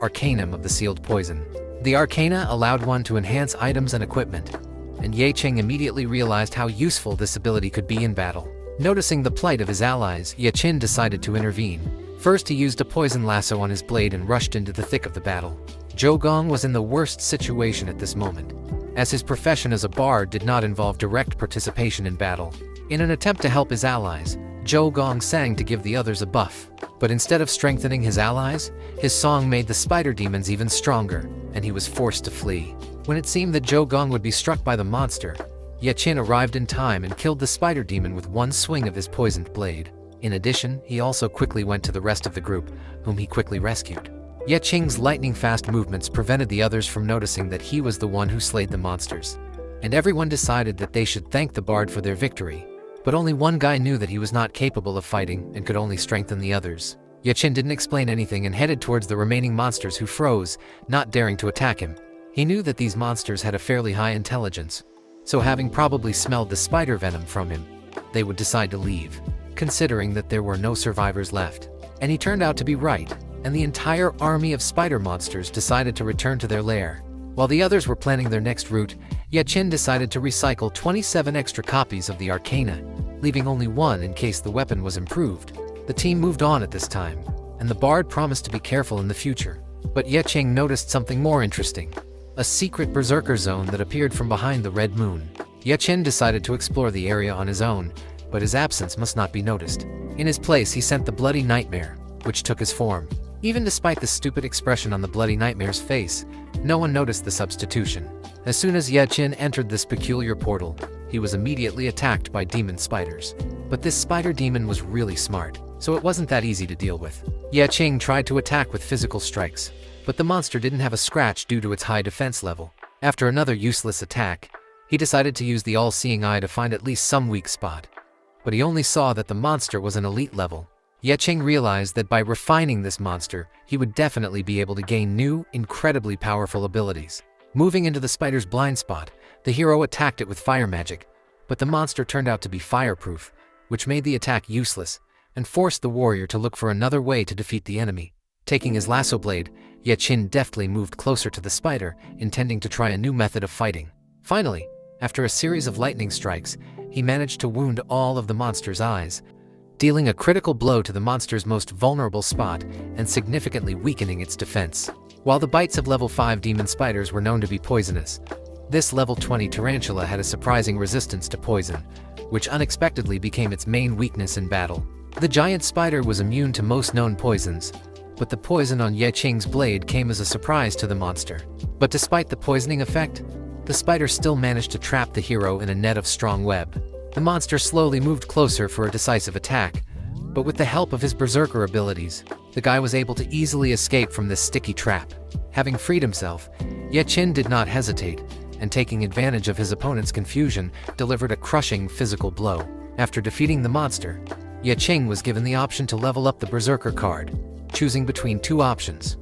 Arcanum of the Sealed Poison. The Arcana allowed one to enhance items and equipment, and Ye Ching immediately realized how useful this ability could be in battle. Noticing the plight of his allies, Ye Chin decided to intervene. First, he used a poison lasso on his blade and rushed into the thick of the battle. Zhou Gong was in the worst situation at this moment, as his profession as a bard did not involve direct participation in battle. In an attempt to help his allies, Zhou Gong sang to give the others a buff. But instead of strengthening his allies, his song made the spider demons even stronger, and he was forced to flee. When it seemed that Zhou Gong would be struck by the monster, Ye Chin arrived in time and killed the spider demon with one swing of his poisoned blade. In addition, he also quickly went to the rest of the group, whom he quickly rescued. Ye Ching's lightning-fast movements prevented the others from noticing that he was the one who slayed the monsters, and everyone decided that they should thank the bard for their victory. But only one guy knew that he was not capable of fighting and could only strengthen the others. Ye Qin didn't explain anything and headed towards the remaining monsters who froze, not daring to attack him. He knew that these monsters had a fairly high intelligence, so having probably smelled the spider venom from him, they would decide to leave, considering that there were no survivors left. And he turned out to be right, and the entire army of spider monsters decided to return to their lair. While the others were planning their next route, Ye Qin decided to recycle 27 extra copies of the Arcana, leaving only one in case the weapon was improved. The team moved on at this time, and the bard promised to be careful in the future. But Ye Qin noticed something more interesting. A secret berserker zone that appeared from behind the red moon. Ye Qin decided to explore the area on his own, but his absence must not be noticed. In his place, he sent the Bloody Nightmare, which took his form. Even despite the stupid expression on the Bloody Nightmare's face, no one noticed the substitution. As soon as Ye Qin entered this peculiar portal, he was immediately attacked by demon spiders. But this spider demon was really smart, so it wasn't that easy to deal with. Ye Qin tried to attack with physical strikes, but the monster didn't have a scratch due to its high defense level. After another useless attack, he decided to use the all-seeing eye to find at least some weak spot. But he only saw that the monster was an elite level. Ye Qin realized that by refining this monster, he would definitely be able to gain new, incredibly powerful abilities. Moving into the spider's blind spot, the hero attacked it with fire magic, but the monster turned out to be fireproof, which made the attack useless, and forced the warrior to look for another way to defeat the enemy. Taking his lasso blade, Ye Qin deftly moved closer to the spider, intending to try a new method of fighting. Finally, after a series of lightning strikes, he managed to wound all of the monster's eyes, dealing a critical blow to the monster's most vulnerable spot and significantly weakening its defense. While the bites of level 5 demon spiders were known to be poisonous, this level 20 tarantula had a surprising resistance to poison, which unexpectedly became its main weakness in battle. The giant spider was immune to most known poisons, but the poison on Ye Qin's blade came as a surprise to the monster. But despite the poisoning effect, the spider still managed to trap the hero in a net of strong web. The monster slowly moved closer for a decisive attack, but with the help of his berserker abilities, the guy was able to easily escape from this sticky trap. Having freed himself, Ye Qin did not hesitate, and taking advantage of his opponent's confusion, delivered a crushing physical blow. After defeating the monster, Ye Qin was given the option to level up the berserker card, choosing between two options: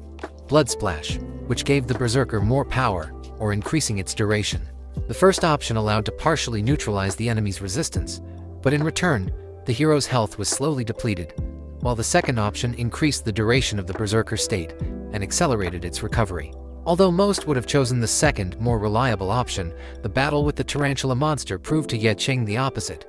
Blood Splash, which gave the berserker more power, or increasing its duration. The first option allowed to partially neutralize the enemy's resistance, but in return, the hero's health was slowly depleted, while the second option increased the duration of the berserker state and accelerated its recovery. Although most would have chosen the second, more reliable option, the battle with the tarantula monster proved to Ye Qin the opposite.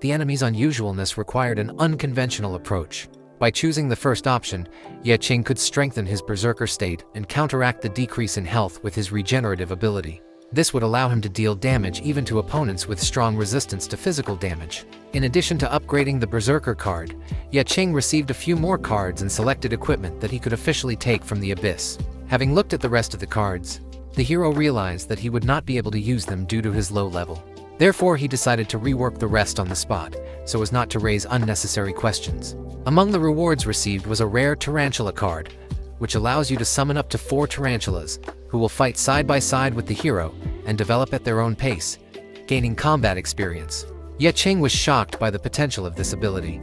The enemy's unusualness required an unconventional approach. By choosing the first option, Ye Qin could strengthen his berserker state and counteract the decrease in health with his regenerative ability. This would allow him to deal damage even to opponents with strong resistance to physical damage. In addition to upgrading the berserker card, Ye Qin received a few more cards and selected equipment that he could officially take from the abyss. Having looked at the rest of the cards, the hero realized that he would not be able to use them due to his low level. Therefore, he decided to rework the rest on the spot, so as not to raise unnecessary questions. Among the rewards received was a rare tarantula card, which allows you to summon up to 4 tarantulas, who will fight side by side with the hero and develop at their own pace, gaining combat experience. Ye Qin was shocked by the potential of this ability,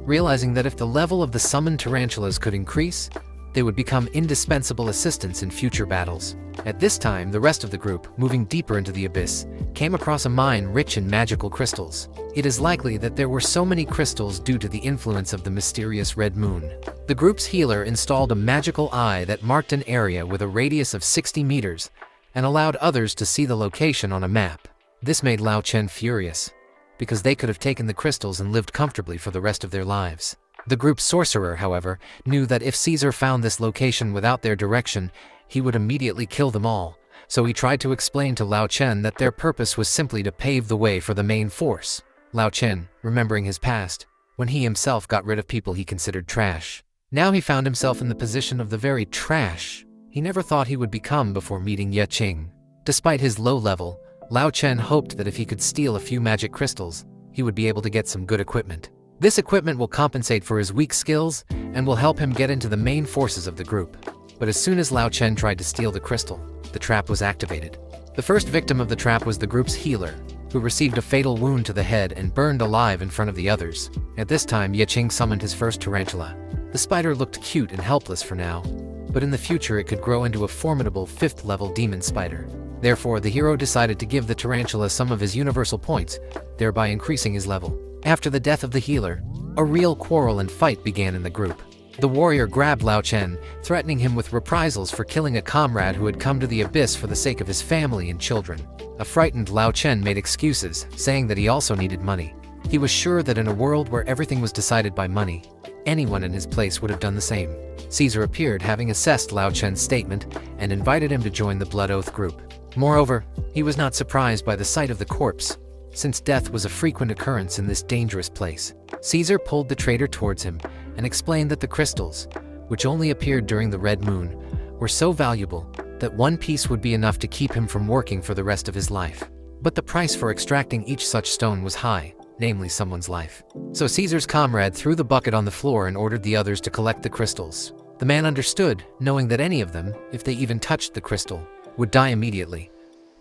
realizing that if the level of the summoned tarantulas could increase, they would become indispensable assistants in future battles. At this time, the rest of the group, moving deeper into the abyss, came across a mine rich in magical crystals. It is likely that there were so many crystals due to the influence of the mysterious red moon. The group's healer installed a magical eye that marked an area with a radius of 60 meters and allowed others to see the location on a map. This made Lao Chen furious, because they could have taken the crystals and lived comfortably for the rest of their lives. The group's sorcerer, however, knew that if Caesar found this location without their direction, he would immediately kill them all, so he tried to explain to Lao Chen that their purpose was simply to pave the way for the main force. Lao Chen, remembering his past, when he himself got rid of people he considered trash. Now he found himself in the position of the very trash he never thought he would become before meeting Ye Qin. Despite his low level, Lao Chen hoped that if he could steal a few magic crystals, he would be able to get some good equipment. This equipment will compensate for his weak skills and will help him get into the main forces of the group. But as soon as Lao Chen tried to steal the crystal, the trap was activated. The first victim of the trap was the group's healer, who received a fatal wound to the head and burned alive in front of the others. At this time, Ye Qin summoned his first tarantula. The The spider looked cute and helpless for now, but in the future it could grow into a formidable 5th-level demon spider. Therefore, the hero decided to give the tarantula some of his universal points, thereby increasing his level. After the death of the healer, a real quarrel and fight began in the group. The warrior grabbed Lao Chen, threatening him with reprisals for killing a comrade who had come to the abyss for the sake of his family and children. A frightened Lao Chen made excuses, saying that he also needed money. He was sure that in a world where everything was decided by money, anyone in his place would have done the same. Caesar appeared, having assessed Lao Chen's statement, and invited him to join the Blood Oath group. Moreover, he was not surprised by the sight of the corpse, since death was a frequent occurrence in this dangerous place. Caesar pulled the traitor towards him and explained that the crystals, which only appeared during the red moon, were so valuable that one piece would be enough to keep him from working for the rest of his life. But the price for extracting each such stone was high, namely someone's life. So Caesar's comrade threw the bucket on the floor and ordered the others to collect the crystals. The man understood, knowing that any of them, if they even touched the crystal, would die immediately.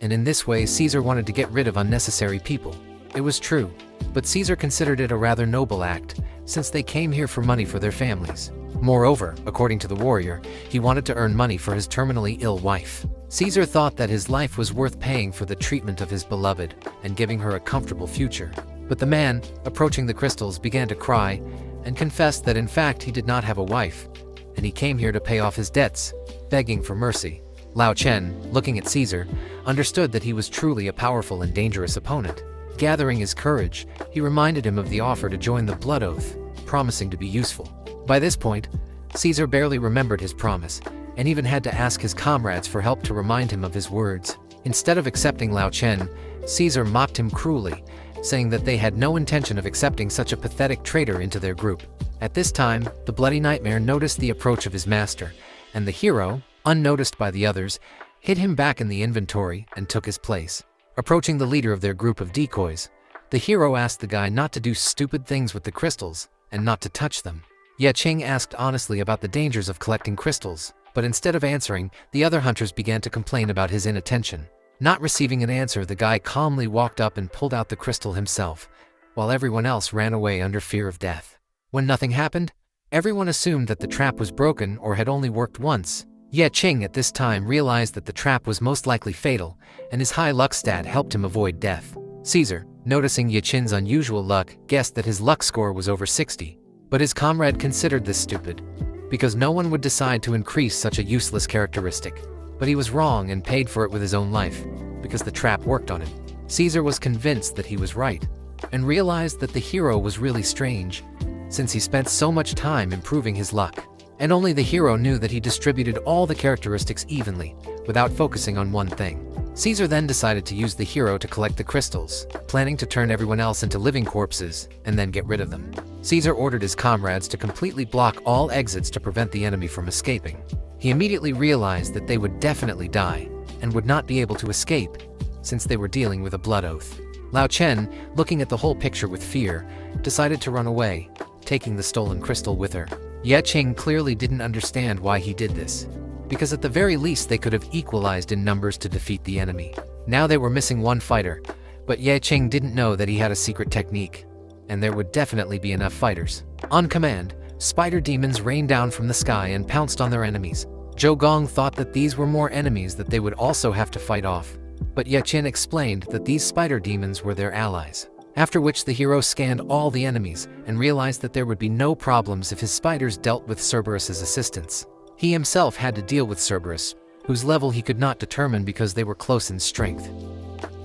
And in this way, Caesar wanted to get rid of unnecessary people. It was true, but Caesar considered it a rather noble act, since they came here for money for their families. Moreover, according to the warrior, he wanted to earn money for his terminally ill wife. Caesar thought that his life was worth paying for the treatment of his beloved and giving her a comfortable future. But the man, approaching the crystals, began to cry and confessed that in fact he did not have a wife, and he came here to pay off his debts, begging for mercy. Lao Chen, looking at Caesar, understood that he was truly a powerful and dangerous opponent. Gathering his courage, he reminded him of the offer to join the Blood Oath, promising to be useful. By this point, Caesar barely remembered his promise, and even had to ask his comrades for help to remind him of his words. Instead of accepting Lao Chen, Caesar mocked him cruelly, saying that they had no intention of accepting such a pathetic traitor into their group. At this time, the Bloody Nightmare noticed the approach of his master, and the hero, unnoticed by the others, hid him back in the inventory and took his place. Approaching the leader of their group of decoys, the hero asked the guy not to do stupid things with the crystals and not to touch them. Ye Qing asked honestly about the dangers of collecting crystals, but instead of answering, the other hunters began to complain about his inattention. Not receiving an answer, the guy calmly walked up and pulled out the crystal himself, while everyone else ran away under fear of death. When nothing happened, everyone assumed that the trap was broken or had only worked once. Ye Qing at this time realized that the trap was most likely fatal, and his high luck stat helped him avoid death. Caesar, noticing Ye Qing's unusual luck, guessed that his luck score was over 60, but his comrade considered this stupid, because no one would decide to increase such a useless characteristic. But he was wrong and paid for it with his own life, because the trap worked on him. Caesar was convinced that he was right, and realized that the hero was really strange, since he spent so much time improving his luck. And only the hero knew that he distributed all the characteristics evenly, without focusing on one thing. Caesar then decided to use the hero to collect the crystals, planning to turn everyone else into living corpses, and then get rid of them. Caesar ordered his comrades to completely block all exits to prevent the enemy from escaping. He immediately realized that they would definitely die, and would not be able to escape, since they were dealing with a blood oath. Lao Chen, looking at the whole picture with fear, decided to run away, taking the stolen crystal with her. Ye Qing clearly didn't understand why he did this, because at the very least they could have equalized in numbers to defeat the enemy. Now they were missing one fighter, but Ye Qing didn't know that he had a secret technique, and there would definitely be enough fighters. On command, spider demons rained down from the sky and pounced on their enemies. Zhou Gong thought that these were more enemies that they would also have to fight off, but Ye Qin explained that these spider demons were their allies. After which the hero scanned all the enemies and realized that there would be no problems if his spiders dealt with Cerberus's assistance. He himself had to deal with Cerberus, whose level he could not determine because they were close in strength.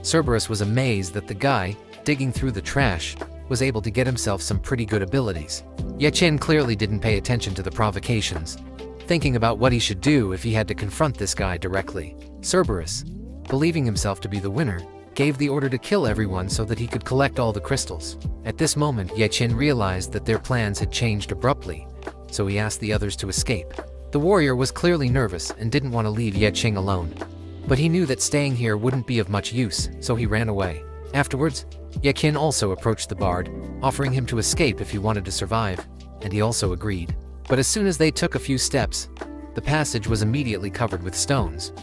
Cerberus was amazed that the guy, digging through the trash, was able to get himself some pretty good abilities. Ye Qin clearly didn't pay attention to the provocations, thinking about what he should do if he had to confront this guy directly. Cerberus, believing himself to be the winner, gave the order to kill everyone so that he could collect all the crystals. At this moment, Ye Qin realized that their plans had changed abruptly, so he asked the others to escape. The warrior was clearly nervous and didn't want to leave Ye Qing alone, but he knew that staying here wouldn't be of much use, so he ran away. Afterwards, Ye Qin also approached the bard, offering him to escape if he wanted to survive, and he also agreed. But as soon as they took a few steps, the passage was immediately covered with stones.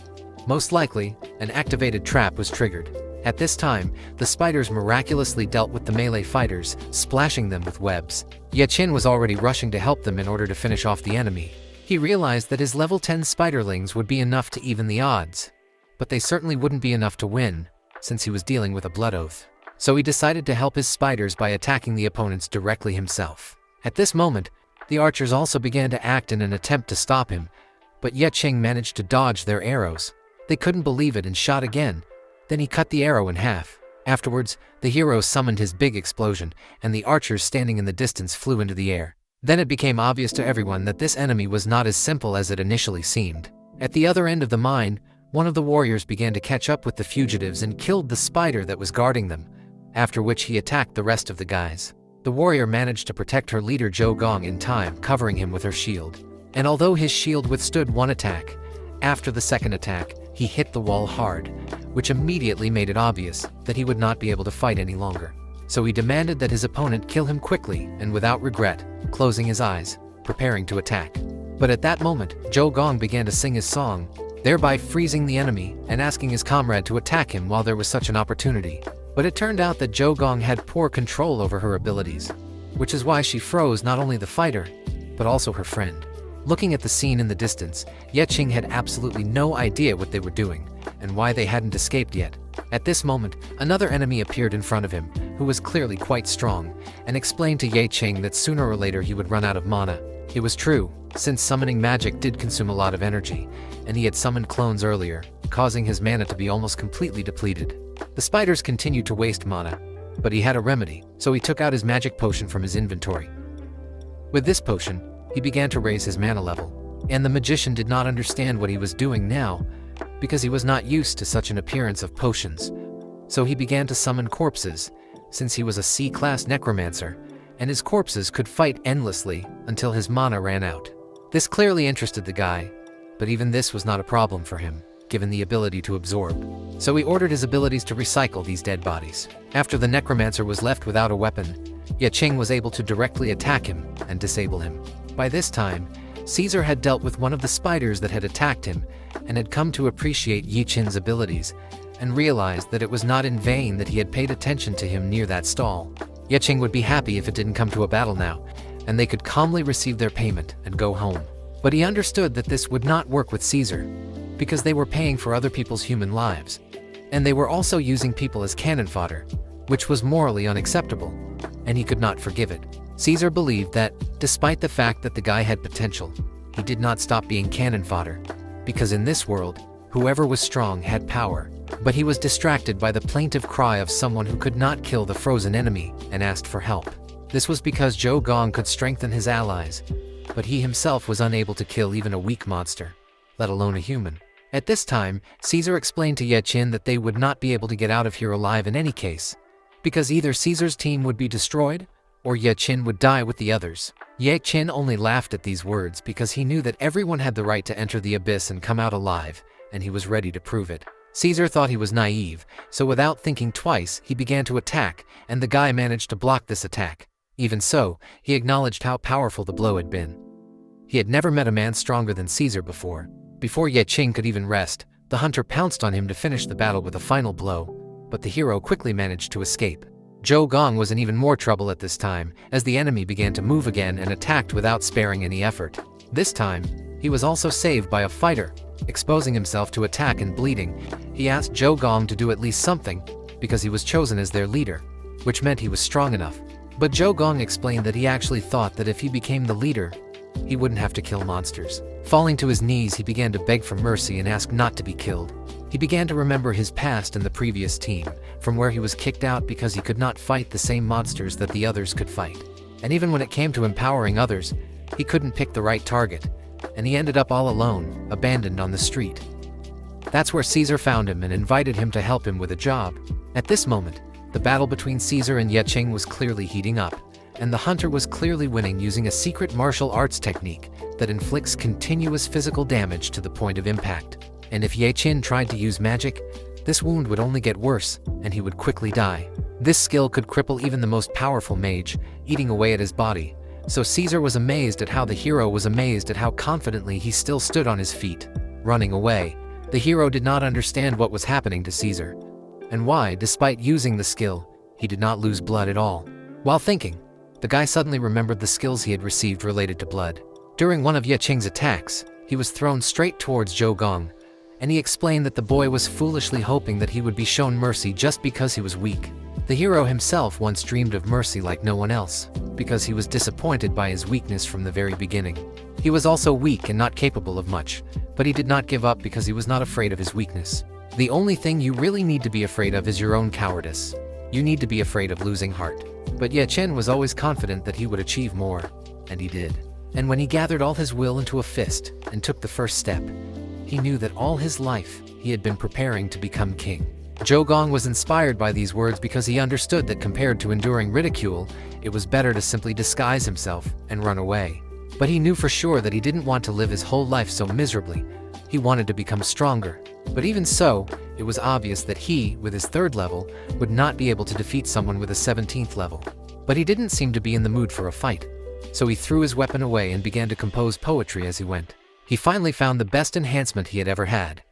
Most likely, an activated trap was triggered. At this time, the spiders miraculously dealt with the melee fighters, splashing them with webs. Yechin was already rushing to help them in order to finish off the enemy. He realized that his level 10 spiderlings would be enough to even the odds. But they certainly wouldn't be enough to win, since he was dealing with a blood oath. So he decided to help his spiders by attacking the opponents directly himself. At this moment, the archers also began to act in an attempt to stop him, but Yeching managed to dodge their arrows. They couldn't believe it and shot again. Then he cut the arrow in half. Afterwards, the hero summoned his big explosion, and the archers standing in the distance flew into the air. Then it became obvious to everyone that this enemy was not as simple as it initially seemed. At the other end of the mine, one of the warriors began to catch up with the fugitives and killed the spider that was guarding them, after which he attacked the rest of the guys. The warrior managed to protect her leader Zhou Gong in time, covering him with her shield. And although his shield withstood one attack, after the second attack, he hit the wall hard, which immediately made it obvious that he would not be able to fight any longer. So he demanded that his opponent kill him quickly and without regret, closing his eyes, preparing to attack. But at that moment, Zhou Gong began to sing his song, thereby freezing the enemy and asking his comrade to attack him while there was such an opportunity. But it turned out that Zhou Gong had poor control over her abilities, which is why she froze not only the fighter, but also her friend. Looking at the scene in the distance, Yeching had absolutely no idea what they were doing, and why they hadn't escaped yet. At this moment, another enemy appeared in front of him, who was clearly quite strong, and explained to Yeching that sooner or later he would run out of mana. It was true, since summoning magic did consume a lot of energy, and he had summoned clones earlier, causing his mana to be almost completely depleted. The spiders continued to waste mana, but he had a remedy, so he took out his magic potion from his inventory. With this potion, he began to raise his mana level, and the magician did not understand what he was doing now, because he was not used to such an appearance of potions. So he began to summon corpses, since he was a C-class necromancer, and his corpses could fight endlessly until his mana ran out. This clearly interested the guy, but even this was not a problem for him, given the ability to absorb. So he ordered his abilities to recycle these dead bodies. After the necromancer was left without a weapon, Yeching was able to directly attack him and disable him. By this time, Caesar had dealt with one of the spiders that had attacked him and had come to appreciate Yichin's abilities and realized that it was not in vain that he had paid attention to him near that stall. Yeching would be happy if it didn't come to a battle now, and they could calmly receive their payment and go home. But he understood that this would not work with Caesar, because they were paying for other people's human lives, and they were also using people as cannon fodder, which was morally unacceptable, and he could not forgive it. Caesar believed that, despite the fact that the guy had potential, he did not stop being cannon fodder, because in this world, whoever was strong had power. But he was distracted by the plaintive cry of someone who could not kill the frozen enemy and asked for help. This was because Zhou Gong could strengthen his allies, but he himself was unable to kill even a weak monster, let alone a human. At this time, Caesar explained to Yechin that they would not be able to get out of here alive in any case, because either Caesar's team would be destroyed, or Yechin would die with the others. Yechin only laughed at these words because he knew that everyone had the right to enter the abyss and come out alive, and he was ready to prove it. Caesar thought he was naive, so without thinking twice, he began to attack, and the guy managed to block this attack. Even so, he acknowledged how powerful the blow had been. He had never met a man stronger than Caesar before. Before Yeching could even rest, the hunter pounced on him to finish the battle with a final blow, but the hero quickly managed to escape. Zhou Gong was in even more trouble at this time, as the enemy began to move again and attacked without sparing any effort. This time, he was also saved by a fighter. Exposing himself to attack and bleeding, he asked Zhou Gong to do at least something, because he was chosen as their leader, which meant he was strong enough. But Zhou Gong explained that he actually thought that if he became the leader, he wouldn't have to kill monsters. Falling to his knees, he began to beg for mercy and ask not to be killed. He began to remember his past in the previous team, from where he was kicked out because he could not fight the same monsters that the others could fight. And even when it came to empowering others, he couldn't pick the right target, and he ended up all alone, abandoned on the street. That's where Caesar found him and invited him to help him with a job. At this moment, the battle between Caesar and Yeching was clearly heating up, and the hunter was clearly winning using a secret martial arts technique that inflicts continuous physical damage to the point of impact. And if Yechin tried to use magic, this wound would only get worse, and he would quickly die. This skill could cripple even the most powerful mage, eating away at his body. So Caesar was amazed at how the hero was amazed at how confidently he still stood on his feet, running away. The hero did not understand what was happening to Caesar, and why, despite using the skill, he did not lose blood at all. While thinking, the guy suddenly remembered the skills he had received related to blood. During one of Ye Qing's attacks, he was thrown straight towards Zhou Gong, and he explained that the boy was foolishly hoping that he would be shown mercy just because he was weak. The hero himself once dreamed of mercy like no one else, because he was disappointed by his weakness from the very beginning. He was also weak and not capable of much, but he did not give up because he was not afraid of his weakness. The only thing you really need to be afraid of is your own cowardice. You need to be afraid of losing heart. But Ye Qin was always confident that he would achieve more, and he did. And when he gathered all his will into a fist and took the first step, he knew that all his life he had been preparing to become king. Zhou Gong was inspired by these words because he understood that compared to enduring ridicule, it was better to simply disguise himself and run away. But he knew for sure that he didn't want to live his whole life so miserably. He wanted to become stronger. But even so, it was obvious that he, with his 3rd level, would not be able to defeat someone with a 17th level. But he didn't seem to be in the mood for a fight. So he threw his weapon away and began to compose poetry as he went. He finally found the best enhancement he had ever had.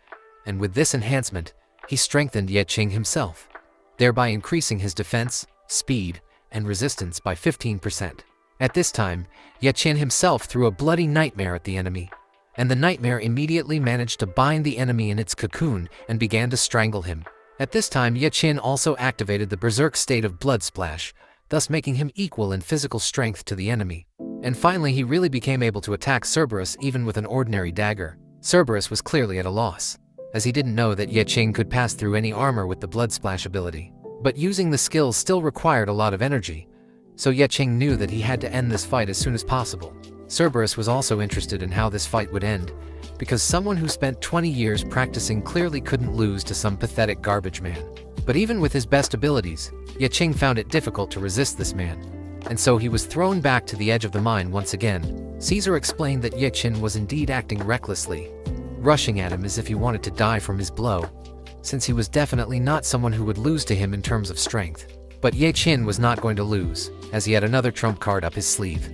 And with this enhancement, he strengthened Ye Qing himself, thereby increasing his defense, speed, and resistance by 15%. At this time, Ye Qin himself threw a bloody nightmare at the enemy, and the nightmare immediately managed to bind the enemy in its cocoon and began to strangle him. At this time, Ye Qin also activated the berserk state of blood splash, thus making him equal in physical strength to the enemy. And finally, he really became able to attack Cerberus even with an ordinary dagger. Cerberus was clearly at a loss, as he didn't know that Ye Qing could pass through any armor with the blood splash ability. But using the skills still required a lot of energy, so Ye Qing knew that he had to end this fight as soon as possible. Cerberus was also interested in how this fight would end, because someone who spent 20 years practicing clearly couldn't lose to some pathetic garbage man. But even with his best abilities, Ye Qing found it difficult to resist this man, and so he was thrown back to the edge of the mine once again. Caesar explained that Ye Qin was indeed acting recklessly, rushing at him as if he wanted to die from his blow, since he was definitely not someone who would lose to him in terms of strength. But Ye Qin was not going to lose, as he had another trump card up his sleeve,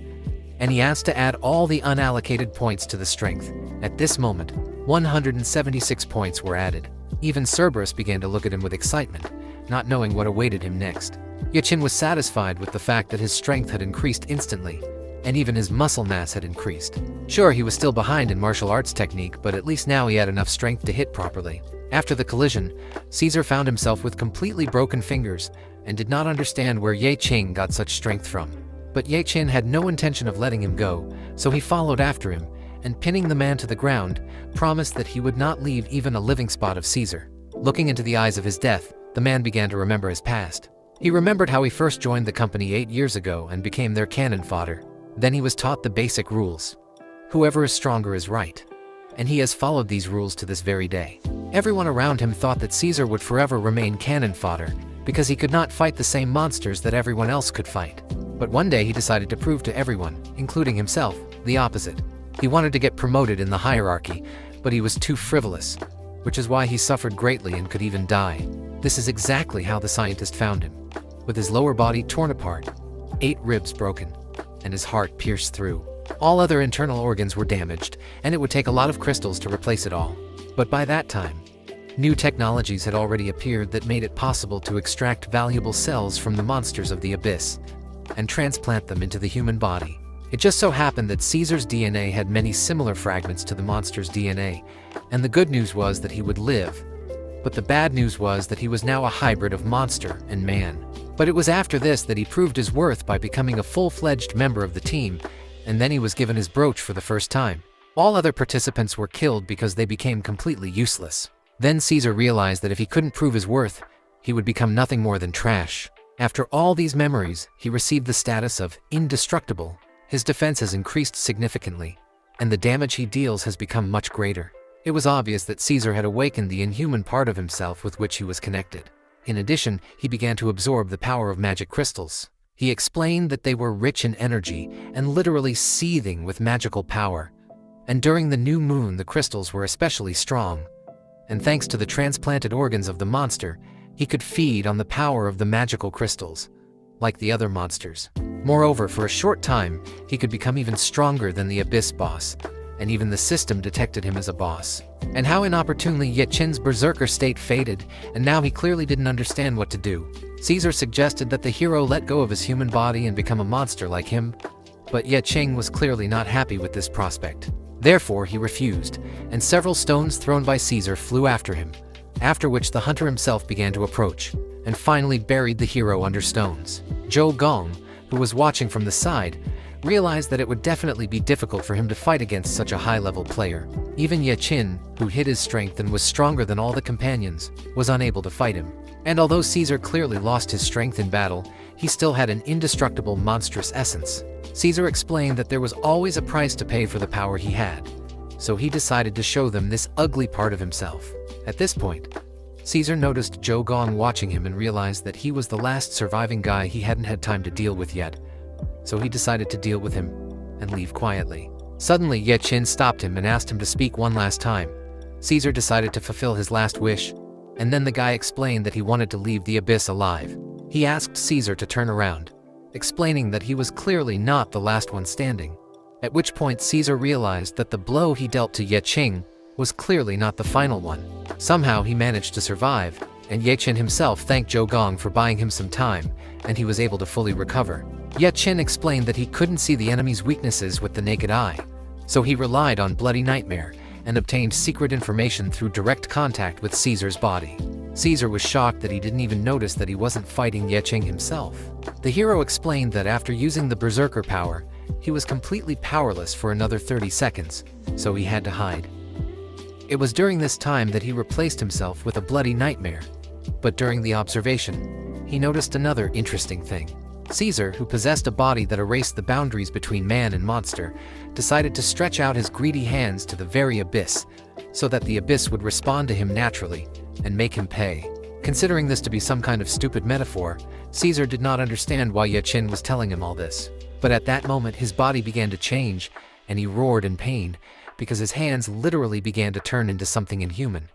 and he asked to add all the unallocated points to the strength. At this moment, 176 points were added. Even Cerberus began to look at him with excitement, not knowing what awaited him next. Ye Qin was satisfied with the fact that his strength had increased instantly, and even his muscle mass had increased. Sure, he was still behind in martial arts technique, but at least now he had enough strength to hit properly. After the collision, Caesar found himself with completely broken fingers and did not understand where Ye Qing got such strength from. But Ye Qin had no intention of letting him go, so he followed after him, and pinning the man to the ground, promised that he would not leave even a living spot of Caesar. Looking into the eyes of his death, the man began to remember his past. He remembered how he first joined the company 8 years ago and became their cannon fodder. Then he was taught the basic rules. Whoever is stronger is right. And he has followed these rules to this very day. Everyone around him thought that Caesar would forever remain cannon fodder, because he could not fight the same monsters that everyone else could fight. But one day he decided to prove to everyone, including himself, the opposite. He wanted to get promoted in the hierarchy, but he was too frivolous, which is why he suffered greatly and could even die. This is exactly how the scientist found him, with his lower body torn apart, 8 ribs broken, and his heart pierced through. All other internal organs were damaged, and it would take a lot of crystals to replace it all. But by that time, new technologies had already appeared that made it possible to extract valuable cells from the monsters of the abyss and transplant them into the human body. It just so happened that Caesar's DNA had many similar fragments to the monster's DNA, and the good news was that he would live. But the bad news was that he was now a hybrid of monster and man. But it was after this that he proved his worth by becoming a full-fledged member of the team, and then he was given his brooch for the first time. All other participants were killed because they became completely useless. Then Caesar realized that if he couldn't prove his worth, he would become nothing more than trash. After all these memories, he received the status of indestructible. His defense has increased significantly, and the damage he deals has become much greater. It was obvious that Caesar had awakened the inhuman part of himself with which he was connected. In addition, he began to absorb the power of magic crystals. He explained that they were rich in energy and literally seething with magical power. And during the new moon, the crystals were especially strong. And thanks to the transplanted organs of the monster, he could feed on the power of the magical crystals, like the other monsters. Moreover, for a short time, he could become even stronger than the Abyss boss, and even the system detected him as a boss. And how inopportunely Ye Qin's berserker state faded, and now he clearly didn't understand what to do. Caesar suggested that the hero let go of his human body and become a monster like him, but Ye Qin was clearly not happy with this prospect. Therefore, he refused, and several stones thrown by Caesar flew after him, after which the hunter himself began to approach, and finally buried the hero under stones. Zhou Gong, who was watching from the side, realized that it would definitely be difficult for him to fight against such a high-level player. Even Ye Qin, who hid his strength and was stronger than all the companions, was unable to fight him. And although Caesar clearly lost his strength in battle, he still had an indestructible monstrous essence. Caesar explained that there was always a price to pay for the power he had, so he decided to show them this ugly part of himself. At this point, Caesar noticed Zhou Gong watching him and realized that he was the last surviving guy he hadn't had time to deal with yet, so he decided to deal with him and leave quietly. Suddenly, Ye Qin stopped him and asked him to speak one last time. Caesar decided to fulfill his last wish, and then the guy explained that he wanted to leave the abyss alive. He asked Caesar to turn around, explaining that he was clearly not the last one standing, at which point Caesar realized that the blow he dealt to Ye Qin was clearly not the final one. Somehow he managed to survive, and Ye Qin himself thanked Zhou Gong for buying him some time, and he was able to fully recover. Ye Qin explained that he couldn't see the enemy's weaknesses with the naked eye, so he relied on Bloody Nightmare and obtained secret information through direct contact with Caesar's body. Caesar was shocked that he didn't even notice that he wasn't fighting Ye Qin himself. The hero explained that after using the berserker power, he was completely powerless for another 30 seconds, so he had to hide. It was during this time that he replaced himself with a Bloody Nightmare, but during the observation, he noticed another interesting thing. Caesar, who possessed a body that erased the boundaries between man and monster, decided to stretch out his greedy hands to the very abyss, so that the abyss would respond to him naturally and make him pay. Considering this to be some kind of stupid metaphor, Caesar did not understand why Ye Qin was telling him all this. But at that moment his body began to change, and he roared in pain, because his hands literally began to turn into something inhuman.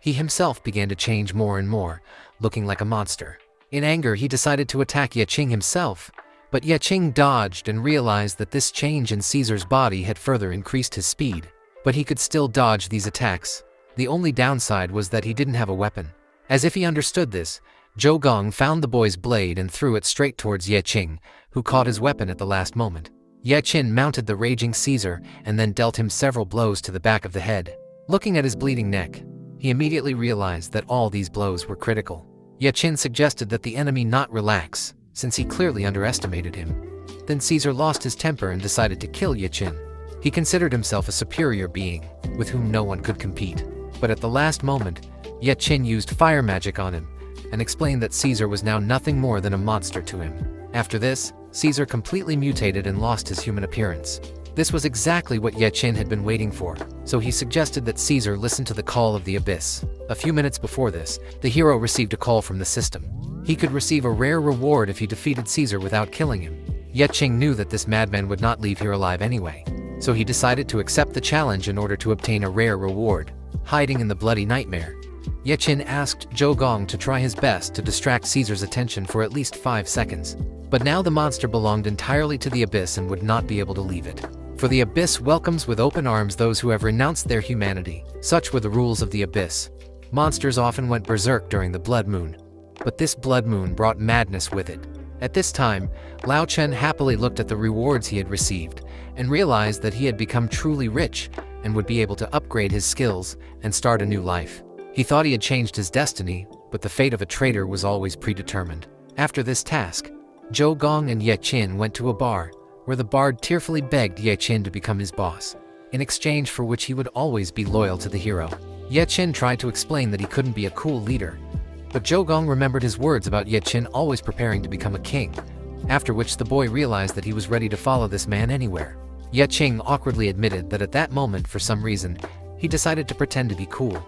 He himself began to change more and more, looking like a monster. In anger, he decided to attack Ye Qin himself, but Ye Qin dodged and realized that this change in Caesar's body had further increased his speed. But he could still dodge these attacks. The only downside was that he didn't have a weapon. As if he understood this, Zhou Gong found the boy's blade and threw it straight towards Ye Qin, who caught his weapon at the last moment. Ye Qin mounted the raging Caesar and then dealt him several blows to the back of the head. Looking at his bleeding neck, he immediately realized that all these blows were critical. Ye Qin suggested that the enemy not relax, since he clearly underestimated him. Then Caesar lost his temper and decided to kill Ye Qin. He considered himself a superior being, with whom no one could compete. But at the last moment, Ye Qin used fire magic on him, and explained that Caesar was now nothing more than a monster to him. After this, Caesar completely mutated and lost his human appearance. This was exactly what Ye Qin had been waiting for, so he suggested that Caesar listen to the call of the abyss. A few minutes before this, the hero received a call from the system. He could receive a rare reward if he defeated Caesar without killing him. Ye Qin knew that this madman would not leave here alive anyway, so he decided to accept the challenge in order to obtain a rare reward. Hiding in the Bloody Nightmare, Ye Qin asked Zhou Gong to try his best to distract Caesar's attention for at least 5 seconds. But now the monster belonged entirely to the abyss and would not be able to leave it. For the abyss welcomes with open arms those who have renounced their humanity. Such were the rules of the abyss. Monsters often went berserk during the blood moon, but this blood moon brought madness with it. At this time, Lao Chen happily looked at the rewards he had received and realized that he had become truly rich and would be able to upgrade his skills and start a new life. He thought he had changed his destiny, but the fate of a traitor was always predetermined. After this task, Zhou Gong and Ye Qin went to a bar, where the bard tearfully begged Ye Qin to become his boss, in exchange for which he would always be loyal to the hero. Ye Qin tried to explain that he couldn't be a cool leader, but Zhou Gong remembered his words about Ye Qin always preparing to become a king, after which the boy realized that he was ready to follow this man anywhere. Ye Qin awkwardly admitted that at that moment, for some reason, he decided to pretend to be cool.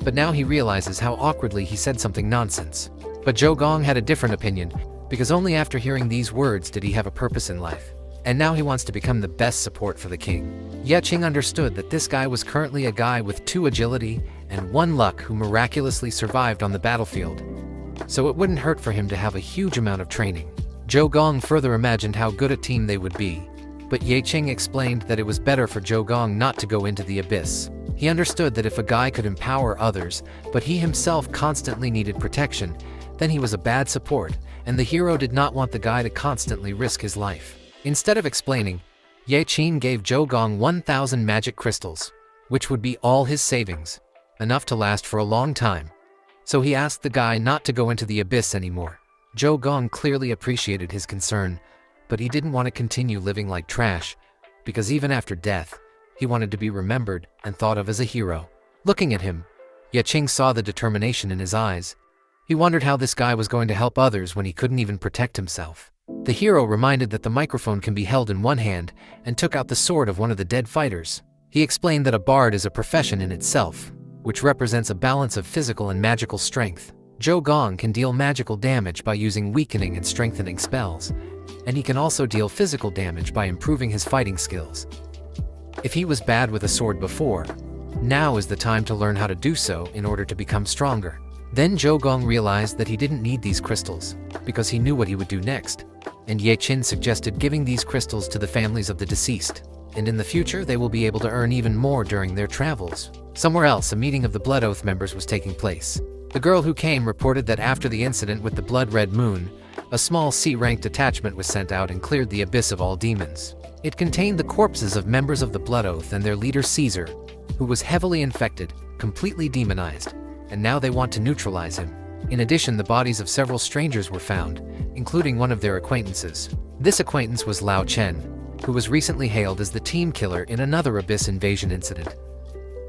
But now he realizes how awkwardly he said something nonsense. But Zhou Gong had a different opinion, because only after hearing these words did he have a purpose in life. And now he wants to become the best support for the king. Ye Qin understood that this guy was currently a guy with 2 agility and 1 luck who miraculously survived on the battlefield, so it wouldn't hurt for him to have a huge amount of training. Zhou Gong further imagined how good a team they would be, but Ye Qing explained that it was better for Zhou Gong not to go into the abyss. He understood that if a guy could empower others, but he himself constantly needed protection, then he was a bad support, and the hero did not want the guy to constantly risk his life. Instead of explaining, Ye Qing gave Zhou Gong 1,000 magic crystals, which would be all his savings, enough to last for a long time. So he asked the guy not to go into the abyss anymore. Zhou Gong clearly appreciated his concern, but he didn't want to continue living like trash, because even after death, he wanted to be remembered and thought of as a hero. Looking at him, Ye Qing saw the determination in his eyes. He wondered how this guy was going to help others when he couldn't even protect himself. The hero reminded that the microphone can be held in one hand and took out the sword of one of the dead fighters. He explained that a bard is a profession in itself, which represents a balance of physical and magical strength. Zhou Gong can deal magical damage by using weakening and strengthening spells, and he can also deal physical damage by improving his fighting skills. If he was bad with a sword before, now is the time to learn how to do so in order to become stronger. Then Zhou Gong realized that he didn't need these crystals, because he knew what he would do next, and Ye Qin suggested giving these crystals to the families of the deceased, and in the future they will be able to earn even more during their travels. Somewhere else, a meeting of the Blood Oath members was taking place. The girl who came reported that after the incident with the Blood Red Moon, a small C-ranked detachment was sent out and cleared the abyss of all demons. It contained the corpses of members of the Blood Oath and their leader Caesar, who was heavily infected, completely demonized, and now they want to neutralize him. In addition, the bodies of several strangers were found, including one of their acquaintances. This acquaintance was Lao Chen, who was recently hailed as the team killer in another abyss invasion incident.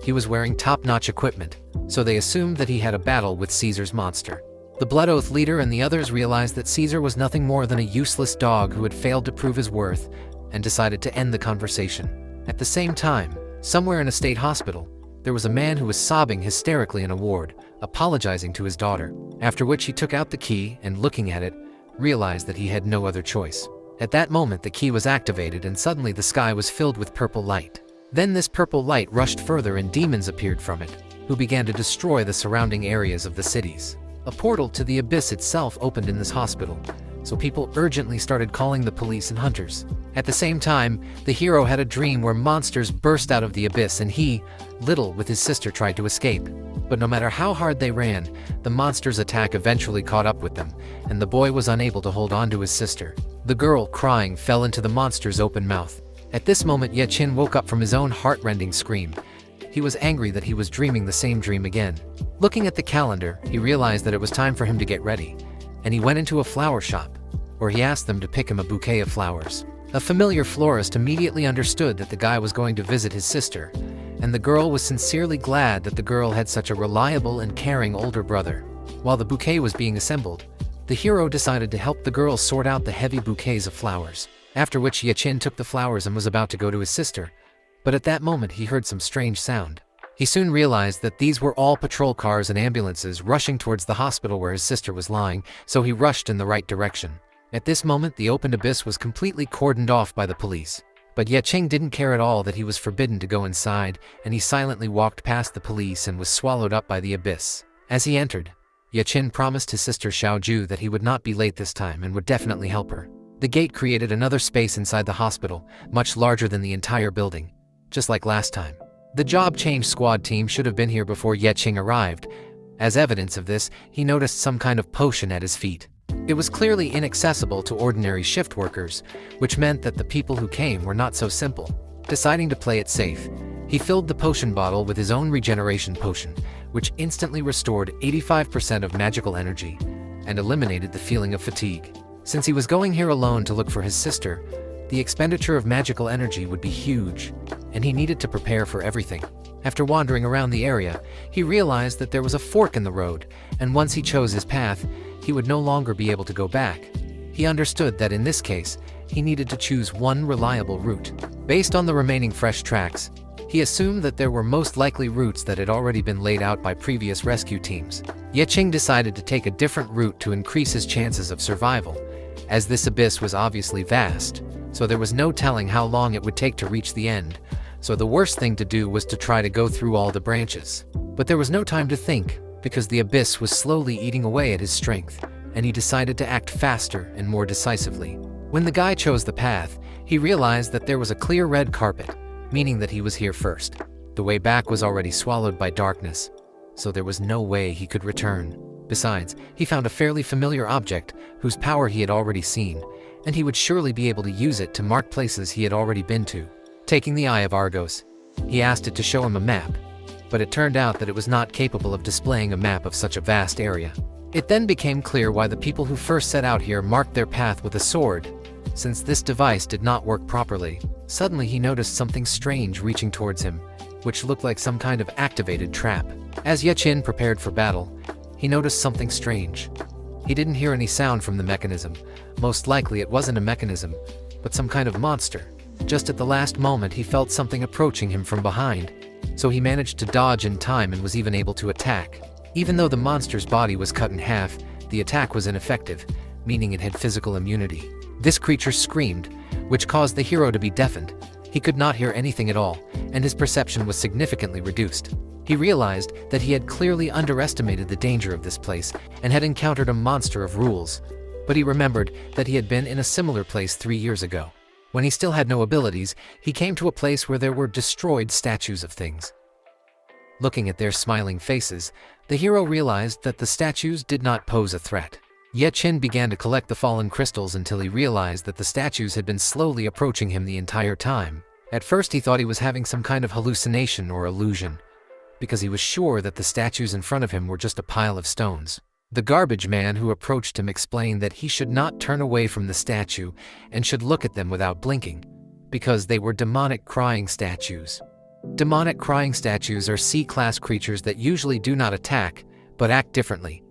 He was wearing top-notch equipment, so they assumed that he had a battle with Caesar's monster. The Blood Oath leader and the others realized that Caesar was nothing more than a useless dog who had failed to prove his worth, and decided to end the conversation. At the same time, somewhere in a state hospital, there was a man who was sobbing hysterically in a ward, apologizing to his daughter, after which he took out the key and, looking at it, realized that he had no other choice. At that moment, the key was activated and suddenly the sky was filled with purple light. Then this purple light rushed further and demons appeared from it, who began to destroy the surrounding areas of the cities. A portal to the abyss itself opened in this hospital, so people urgently started calling the police and hunters. At the same time, the hero had a dream where monsters burst out of the abyss and he, Little, with his sister tried to escape. But no matter how hard they ran, the monster's attack eventually caught up with them, and the boy was unable to hold on to his sister. The girl, crying, fell into the monster's open mouth. At this moment, Ye Qin woke up from his own heart-rending scream. He was angry that he was dreaming the same dream again. Looking at the calendar, he realized that it was time for him to get ready, and he went into a flower shop, where he asked them to pick him a bouquet of flowers. A familiar florist immediately understood that the guy was going to visit his sister, and the girl was sincerely glad that the girl had such a reliable and caring older brother. While the bouquet was being assembled, the hero decided to help the girl sort out the heavy bouquets of flowers, after which Ye Qin took the flowers and was about to go to his sister, but at that moment he heard some strange sound. He soon realized that these were all patrol cars and ambulances rushing towards the hospital where his sister was lying, so he rushed in the right direction. At this moment, the opened abyss was completely cordoned off by the police. But Ye Qing didn't care at all that he was forbidden to go inside, and he silently walked past the police and was swallowed up by the abyss. As he entered, Ye Qin promised his sister Xiaoju that he would not be late this time and would definitely help her. The gate created another space inside the hospital, much larger than the entire building, just like last time. The job change squad team should have been here before Ye Qing arrived. As evidence of this, he noticed some kind of potion at his feet. It was clearly inaccessible to ordinary shift workers, which meant that the people who came were not so simple. Deciding to play it safe, he filled the potion bottle with his own regeneration potion, which instantly restored 85% of magical energy and eliminated the feeling of fatigue. Since he was going here alone to look for his sister, the expenditure of magical energy would be huge, and he needed to prepare for everything. After wandering around the area, he realized that there was a fork in the road, and once he chose his path, he would no longer be able to go back. He understood that in this case, he needed to choose one reliable route. Based on the remaining fresh tracks, he assumed that there were most likely routes that had already been laid out by previous rescue teams. Ye Qing decided to take a different route to increase his chances of survival, as this abyss was obviously vast, so there was no telling how long it would take to reach the end, so the worst thing to do was to try to go through all the branches. But there was no time to think, because the abyss was slowly eating away at his strength, and he decided to act faster and more decisively. When the guy chose the path, he realized that there was a clear red carpet, meaning that he was here first. The way back was already swallowed by darkness, so there was no way he could return. Besides, he found a fairly familiar object whose power he had already seen, and he would surely be able to use it to mark places he had already been to. Taking the Eye of Argos, he asked it to show him a map, but it turned out that it was not capable of displaying a map of such a vast area. It then became clear why the people who first set out here marked their path with a sword, since this device did not work properly. Suddenly he noticed something strange reaching towards him, which looked like some kind of activated trap. As Yechin prepared for battle, he noticed something strange. He didn't hear any sound from the mechanism. Most likely it wasn't a mechanism, but some kind of monster. Just at the last moment he felt something approaching him from behind, so he managed to dodge in time and was even able to attack. Even though the monster's body was cut in half, the attack was ineffective, meaning it had physical immunity. This creature screamed, which caused the hero to be deafened. He could not hear anything at all, and his perception was significantly reduced. He realized that he had clearly underestimated the danger of this place and had encountered a monster of rules, but he remembered that he had been in a similar place 3 years ago. When he still had no abilities, he came to a place where there were destroyed statues of things. Looking at their smiling faces, the hero realized that the statues did not pose a threat. Yechin began to collect the fallen crystals until he realized that the statues had been slowly approaching him the entire time. At first he thought he was having some kind of hallucination or illusion, because he was sure that the statues in front of him were just a pile of stones. The garbage man who approached him explained that he should not turn away from the statue and should look at them without blinking, because they were demonic crying statues. Demonic crying statues are C-class creatures that usually do not attack, but act differently.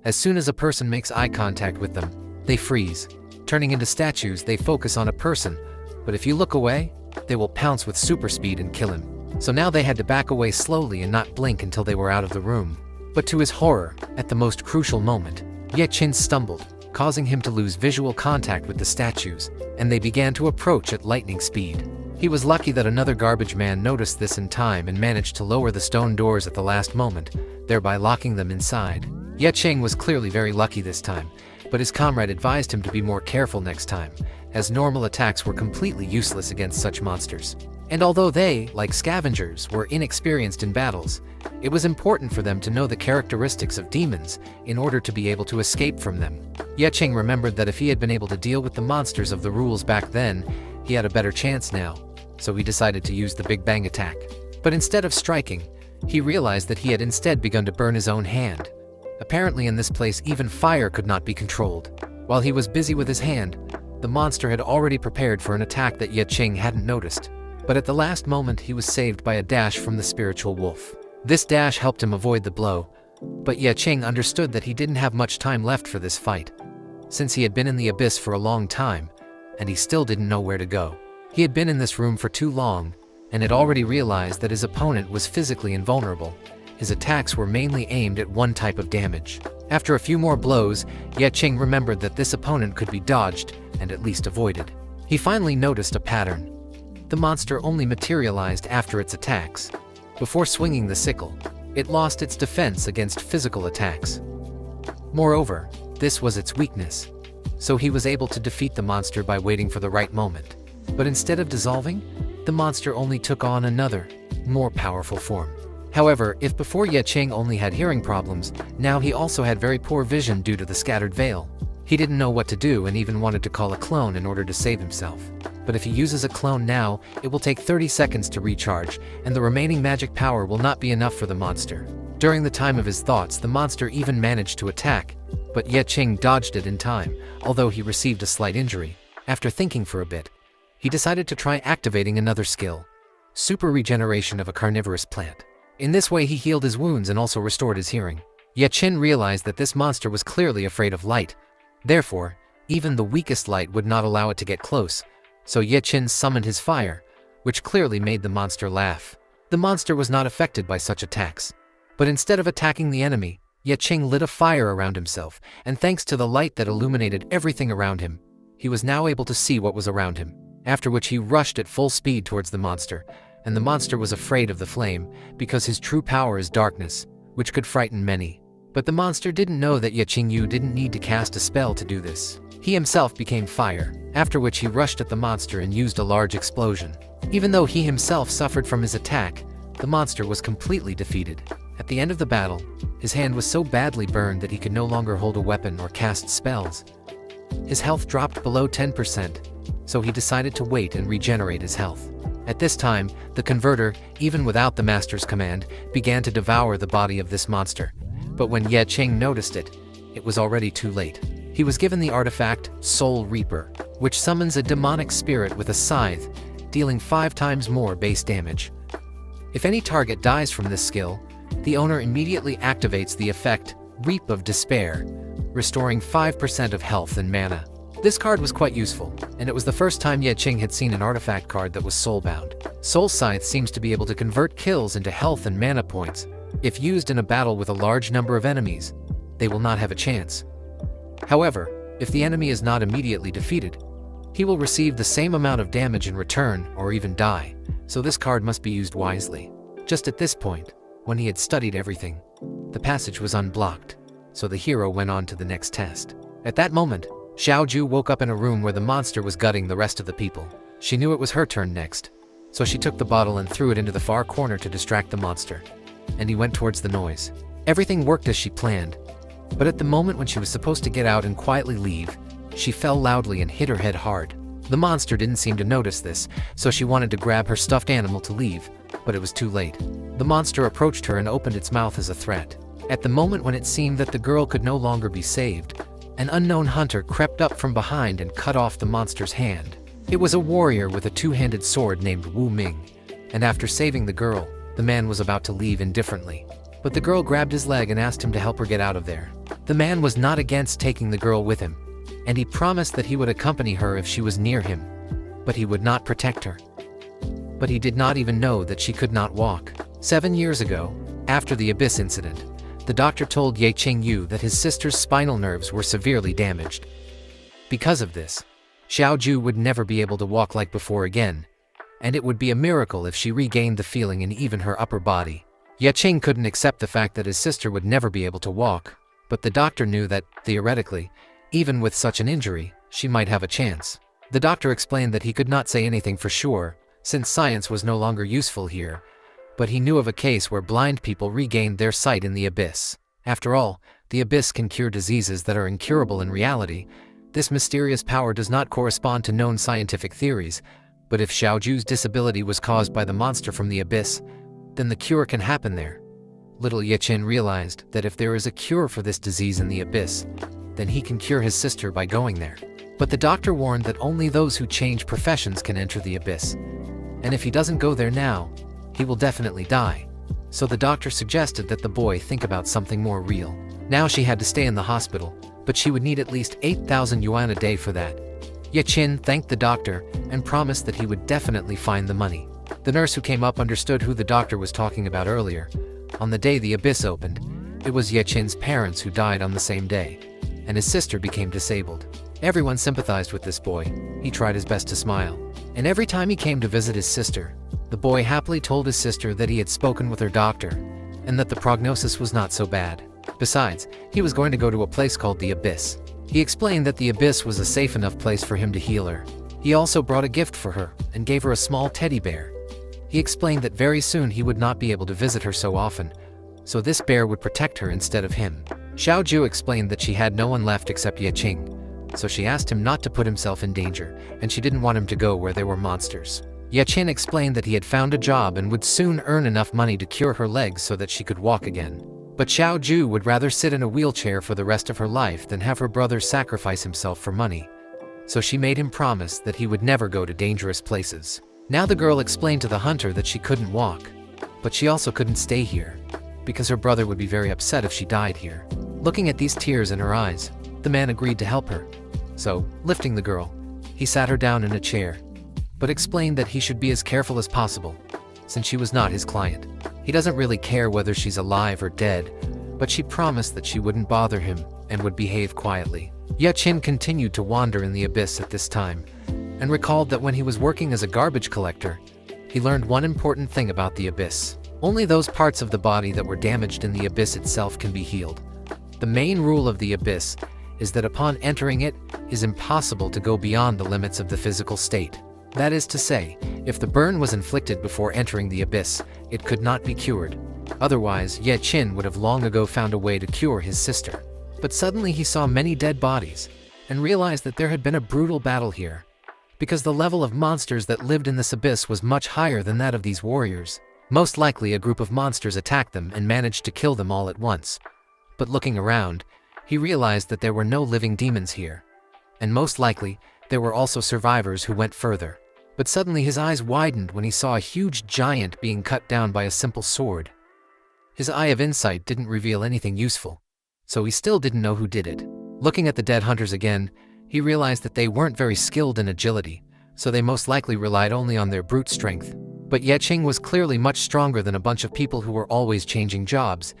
As soon as a person makes eye contact with them, they freeze. Turning into statues, they focus on a person, but if you look away, they will pounce with super speed and kill him. So now they had to back away slowly and not blink until they were out of the room. But to his horror, at the most crucial moment, Yechin stumbled, causing him to lose visual contact with the statues, and they began to approach at lightning speed. He was lucky that another garbage man noticed this in time and managed to lower the stone doors at the last moment, thereby locking them inside. Yechin was clearly very lucky this time, but his comrade advised him to be more careful next time, as normal attacks were completely useless against such monsters. And although they, like scavengers, were inexperienced in battles, it was important for them to know the characteristics of demons in order to be able to escape from them. Yechin remembered that if he had been able to deal with the monsters of the rules back then, he had a better chance now, so he decided to use the Big Bang attack. But instead of striking, he realized that he had instead begun to burn his own hand. Apparently in this place even fire could not be controlled. While he was busy with his hand, the monster had already prepared for an attack that Yechin hadn't noticed. But at the last moment he was saved by a dash from the spiritual wolf. This dash helped him avoid the blow, but Yechin understood that he didn't have much time left for this fight, since he had been in the abyss for a long time, and he still didn't know where to go. He had been in this room for too long, and had already realized that his opponent was physically invulnerable. His attacks were mainly aimed at one type of damage. After a few more blows, Yechin remembered that this opponent could be dodged and at least avoided. He finally noticed a pattern. The monster only materialized after its attacks. Before swinging the sickle, it lost its defense against physical attacks. Moreover, this was its weakness, so he was able to defeat the monster by waiting for the right moment. But instead of dissolving, the monster only took on another, more powerful form. However, if before Yechin only had hearing problems, now he also had very poor vision due to the scattered veil. He didn't know what to do and even wanted to call a clone in order to save himself. But if he uses a clone now, it will take 30 seconds to recharge, and the remaining magic power will not be enough for the monster. During the time of his thoughts, the monster even managed to attack, but Yechin dodged it in time, although he received a slight injury. After thinking for a bit, he decided to try activating another skill: super regeneration of a carnivorous plant. In this way he healed his wounds and also restored his hearing. Yechin realized that this monster was clearly afraid of light. Therefore, even the weakest light would not allow it to get close, so Yechin summoned his fire, which clearly made the monster laugh. The monster was not affected by such attacks, but instead of attacking the enemy, Yechin lit a fire around himself, and thanks to the light that illuminated everything around him, he was now able to see what was around him, after which he rushed at full speed towards the monster, and the monster was afraid of the flame, because his true power is darkness, which could frighten many. But the monster didn't know that Yechin didn't need to cast a spell to do this. He himself became fire, after which he rushed at the monster and used a large explosion. Even though he himself suffered from his attack, the monster was completely defeated. At the end of the battle, his hand was so badly burned that he could no longer hold a weapon or cast spells. His health dropped below 10%, so he decided to wait and regenerate his health. At this time, the converter, even without the master's command, began to devour the body of this monster. But when Ye Qing noticed it, it was already too late. He was given the artifact Soul Reaper, which summons a demonic spirit with a scythe, dealing 5 times more base damage. If any target dies from this skill, the owner immediately activates the effect Reap of Despair, restoring 5% of health and mana. This card was quite useful, and it was the first time Ye Qing had seen an artifact card that was soulbound. Soul Scythe seems to be able to convert kills into health and mana points. If used in a battle with a large number of enemies, they will not have a chance. However, if the enemy is not immediately defeated, he will receive the same amount of damage in return or even die, so this card must be used wisely. Just at this point, when he had studied everything, the passage was unblocked, so the hero went on to the next test. At that moment, Xiaoju woke up in a room where the monster was gutting the rest of the people. She knew it was her turn next, so she took the bottle and threw it into the far corner to distract the monster, and he went towards the noise. Everything worked as she planned, but at the moment when she was supposed to get out and quietly leave, she fell loudly and hit her head hard. The monster didn't seem to notice this, so she wanted to grab her stuffed animal to leave, but it was too late. The monster approached her and opened its mouth as a threat. At the moment when it seemed that the girl could no longer be saved, an unknown hunter crept up from behind and cut off the monster's hand. It was a warrior with a 2-handed sword named Wu Ming, and after saving the girl, the man was about to leave indifferently. But the girl grabbed his leg and asked him to help her get out of there. The man was not against taking the girl with him, and he promised that he would accompany her if she was near him, but he would not protect her. But he did not even know that she could not walk. 7 years ago, after the Abyss incident, the doctor told Ye Qingyu that his sister's spinal nerves were severely damaged. Because of this, Xiaoju would never be able to walk like before again, and it would be a miracle if she regained the feeling in even her upper body. Ye Qing couldn't accept the fact that his sister would never be able to walk, but the doctor knew that, theoretically, even with such an injury, she might have a chance. The doctor explained that he could not say anything for sure, since science was no longer useful here, but he knew of a case where blind people regained their sight in the Abyss. After all, the Abyss can cure diseases that are incurable in reality. This mysterious power does not correspond to known scientific theories, but if Xiaoju's disability was caused by the monster from the Abyss, then the cure can happen there. Little Ye Qin realized that if there is a cure for this disease in the Abyss, then he can cure his sister by going there. But the doctor warned that only those who change professions can enter the Abyss, and if he doesn't go there now, he will definitely die. So the doctor suggested that the boy think about something more real. Now she had to stay in the hospital, but she would need at least 8,000 yuan a day for that. Ye Qin thanked the doctor and promised that he would definitely find the money. The nurse who came up understood who the doctor was talking about earlier. On the day the Abyss opened, it was Ye Qin's parents who died on the same day, and his sister became disabled. Everyone sympathized with this boy. He tried his best to smile, and every time he came to visit his sister, the boy happily told his sister that he had spoken with her doctor, and that the prognosis was not so bad. Besides, he was going to go to a place called the Abyss. He explained that the Abyss was a safe enough place for him to heal her. He also brought a gift for her, and gave her a small teddy bear. He explained that very soon he would not be able to visit her so often, so this bear would protect her instead of him. Xiaoju explained that she had no one left except Ye Qing, so she asked him not to put himself in danger, and she didn't want him to go where there were monsters. Ye Qin explained that he had found a job and would soon earn enough money to cure her legs so that she could walk again. But Xiaoju would rather sit in a wheelchair for the rest of her life than have her brother sacrifice himself for money. So she made him promise that he would never go to dangerous places. Now the girl explained to the hunter that she couldn't walk, but she also couldn't stay here, because her brother would be very upset if she died here. Looking at these tears in her eyes, the man agreed to help her. So, lifting the girl, he sat her down in a chair, but explained that he should be as careful as possible, since she was not his client. He doesn't really care whether she's alive or dead, but she promised that she wouldn't bother him and would behave quietly. Ye Qin continued to wander in the Abyss at this time, and recalled that when he was working as a garbage collector, he learned one important thing about the Abyss. Only those parts of the body that were damaged in the Abyss itself can be healed. The main rule of the Abyss is that upon entering it is impossible to go beyond the limits of the physical state. That is to say, if the burn was inflicted before entering the abyss, it could not be cured. Otherwise, Ye Qin would have long ago found a way to cure his sister. But suddenly he saw many dead bodies, and realized that there had been a brutal battle here, because the level of monsters that lived in this abyss was much higher than that of these warriors. Most likely a group of monsters attacked them and managed to kill them all at once. But looking around, he realized that there were no living demons here, and most likely there were also survivors who went further. But suddenly his eyes widened when he saw a huge giant being cut down by a simple sword. His eye of insight didn't reveal anything useful, so he still didn't know who did it. Looking at the dead hunters again, he realized that they weren't very skilled in agility, so they most likely relied only on their brute strength. But Ye Qin was clearly much stronger than a bunch of people who were always changing jobs.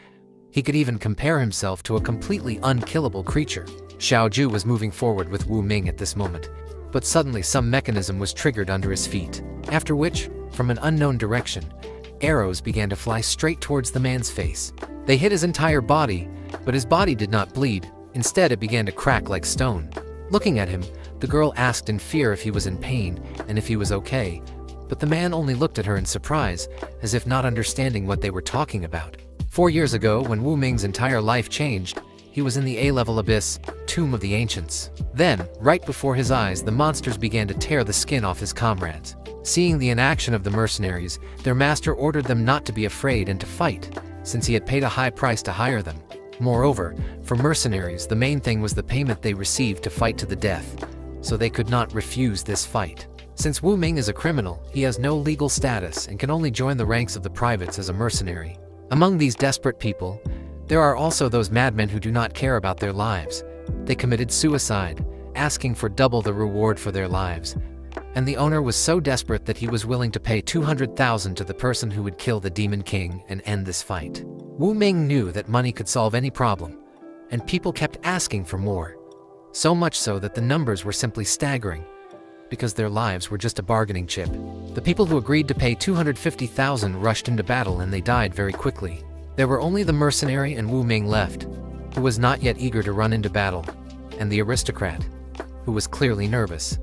He could even compare himself to a completely unkillable creature. Xiao Ju was moving forward with Wu Ming at this moment, but suddenly some mechanism was triggered under his feet, after which, from an unknown direction, arrows began to fly straight towards the man's face. They hit his entire body, but his body did not bleed. Instead, it began to crack like stone. Looking at him, the girl asked in fear if he was in pain and if he was okay, but the man only looked at her in surprise, as if not understanding what they were talking about. 4 years ago, when Wu Ming's entire life changed, he was in the A-level abyss, Tomb of the Ancients. Then, right before his eyes, the monsters began to tear the skin off his comrades. Seeing the inaction of the mercenaries, their master ordered them not to be afraid and to fight, since he had paid a high price to hire them. Moreover, for mercenaries, the main thing was the payment they received to fight to the death, so they could not refuse this fight. Since Wu Ming is a criminal, he has no legal status and can only join the ranks of the privates as a mercenary. Among these desperate people, there are also those madmen who do not care about their lives. They committed suicide, asking for double the reward for their lives. And the owner was so desperate that he was willing to pay 200,000 to the person who would kill the Demon King and end this fight. Wu Ming knew that money could solve any problem, and people kept asking for more. So much so that the numbers were simply staggering, because their lives were just a bargaining chip. The people who agreed to pay 250,000 rushed into battle and they died very quickly. There were only the mercenary and Wu Ming left, who was not yet eager to run into battle, and the aristocrat, who was clearly nervous,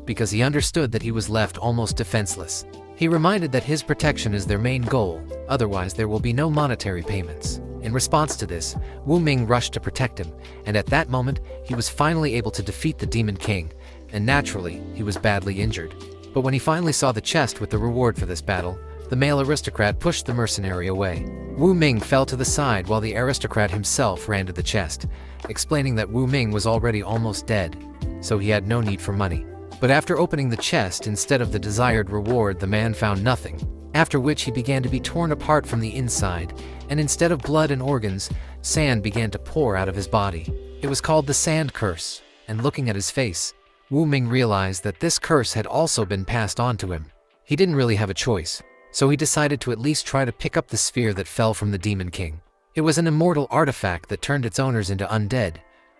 because he understood that he was left almost defenseless. He reminded that his protection is their main goal, otherwise there will be no monetary payments. In response to this, Wu Ming rushed to protect him, and at that moment, he was finally able to defeat the Demon King, and naturally, he was badly injured. But when he finally saw the chest with the reward for this battle, the male aristocrat pushed the mercenary away. Wu Ming fell to the side while the aristocrat himself ran to the chest, explaining that Wu Ming was already almost dead, so he had no need for money. But after opening the chest, instead of the desired reward, the man found nothing, after which he began to be torn apart from the inside, and instead of blood and organs, sand began to pour out of his body. It was called the Sand Curse, and looking at his face, Wu Ming realized that this curse had also been passed on to him. He didn't really have a choice, so he decided to at least try to pick up the sphere that fell from the Demon King. It was an immortal artifact that turned its owners into undead.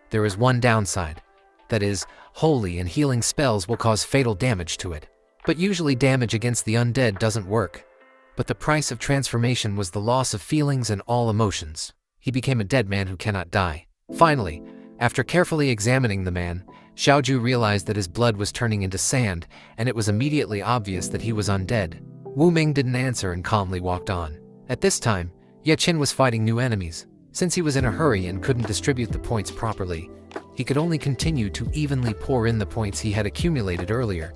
There is one downside. That is, holy and healing spells will cause fatal damage to it. But usually damage against the undead doesn't work. But the price of transformation was the loss of feelings and all emotions. He became a dead man who cannot die. Finally, after carefully examining the man, Xiao Ju realized that his blood was turning into sand, and it was immediately obvious that he was undead. Wu Ming didn't answer and calmly walked on. At this time, Ye Qin was fighting new enemies. Since he was in a hurry and couldn't distribute the points properly, he could only continue to evenly pour in the points he had accumulated earlier.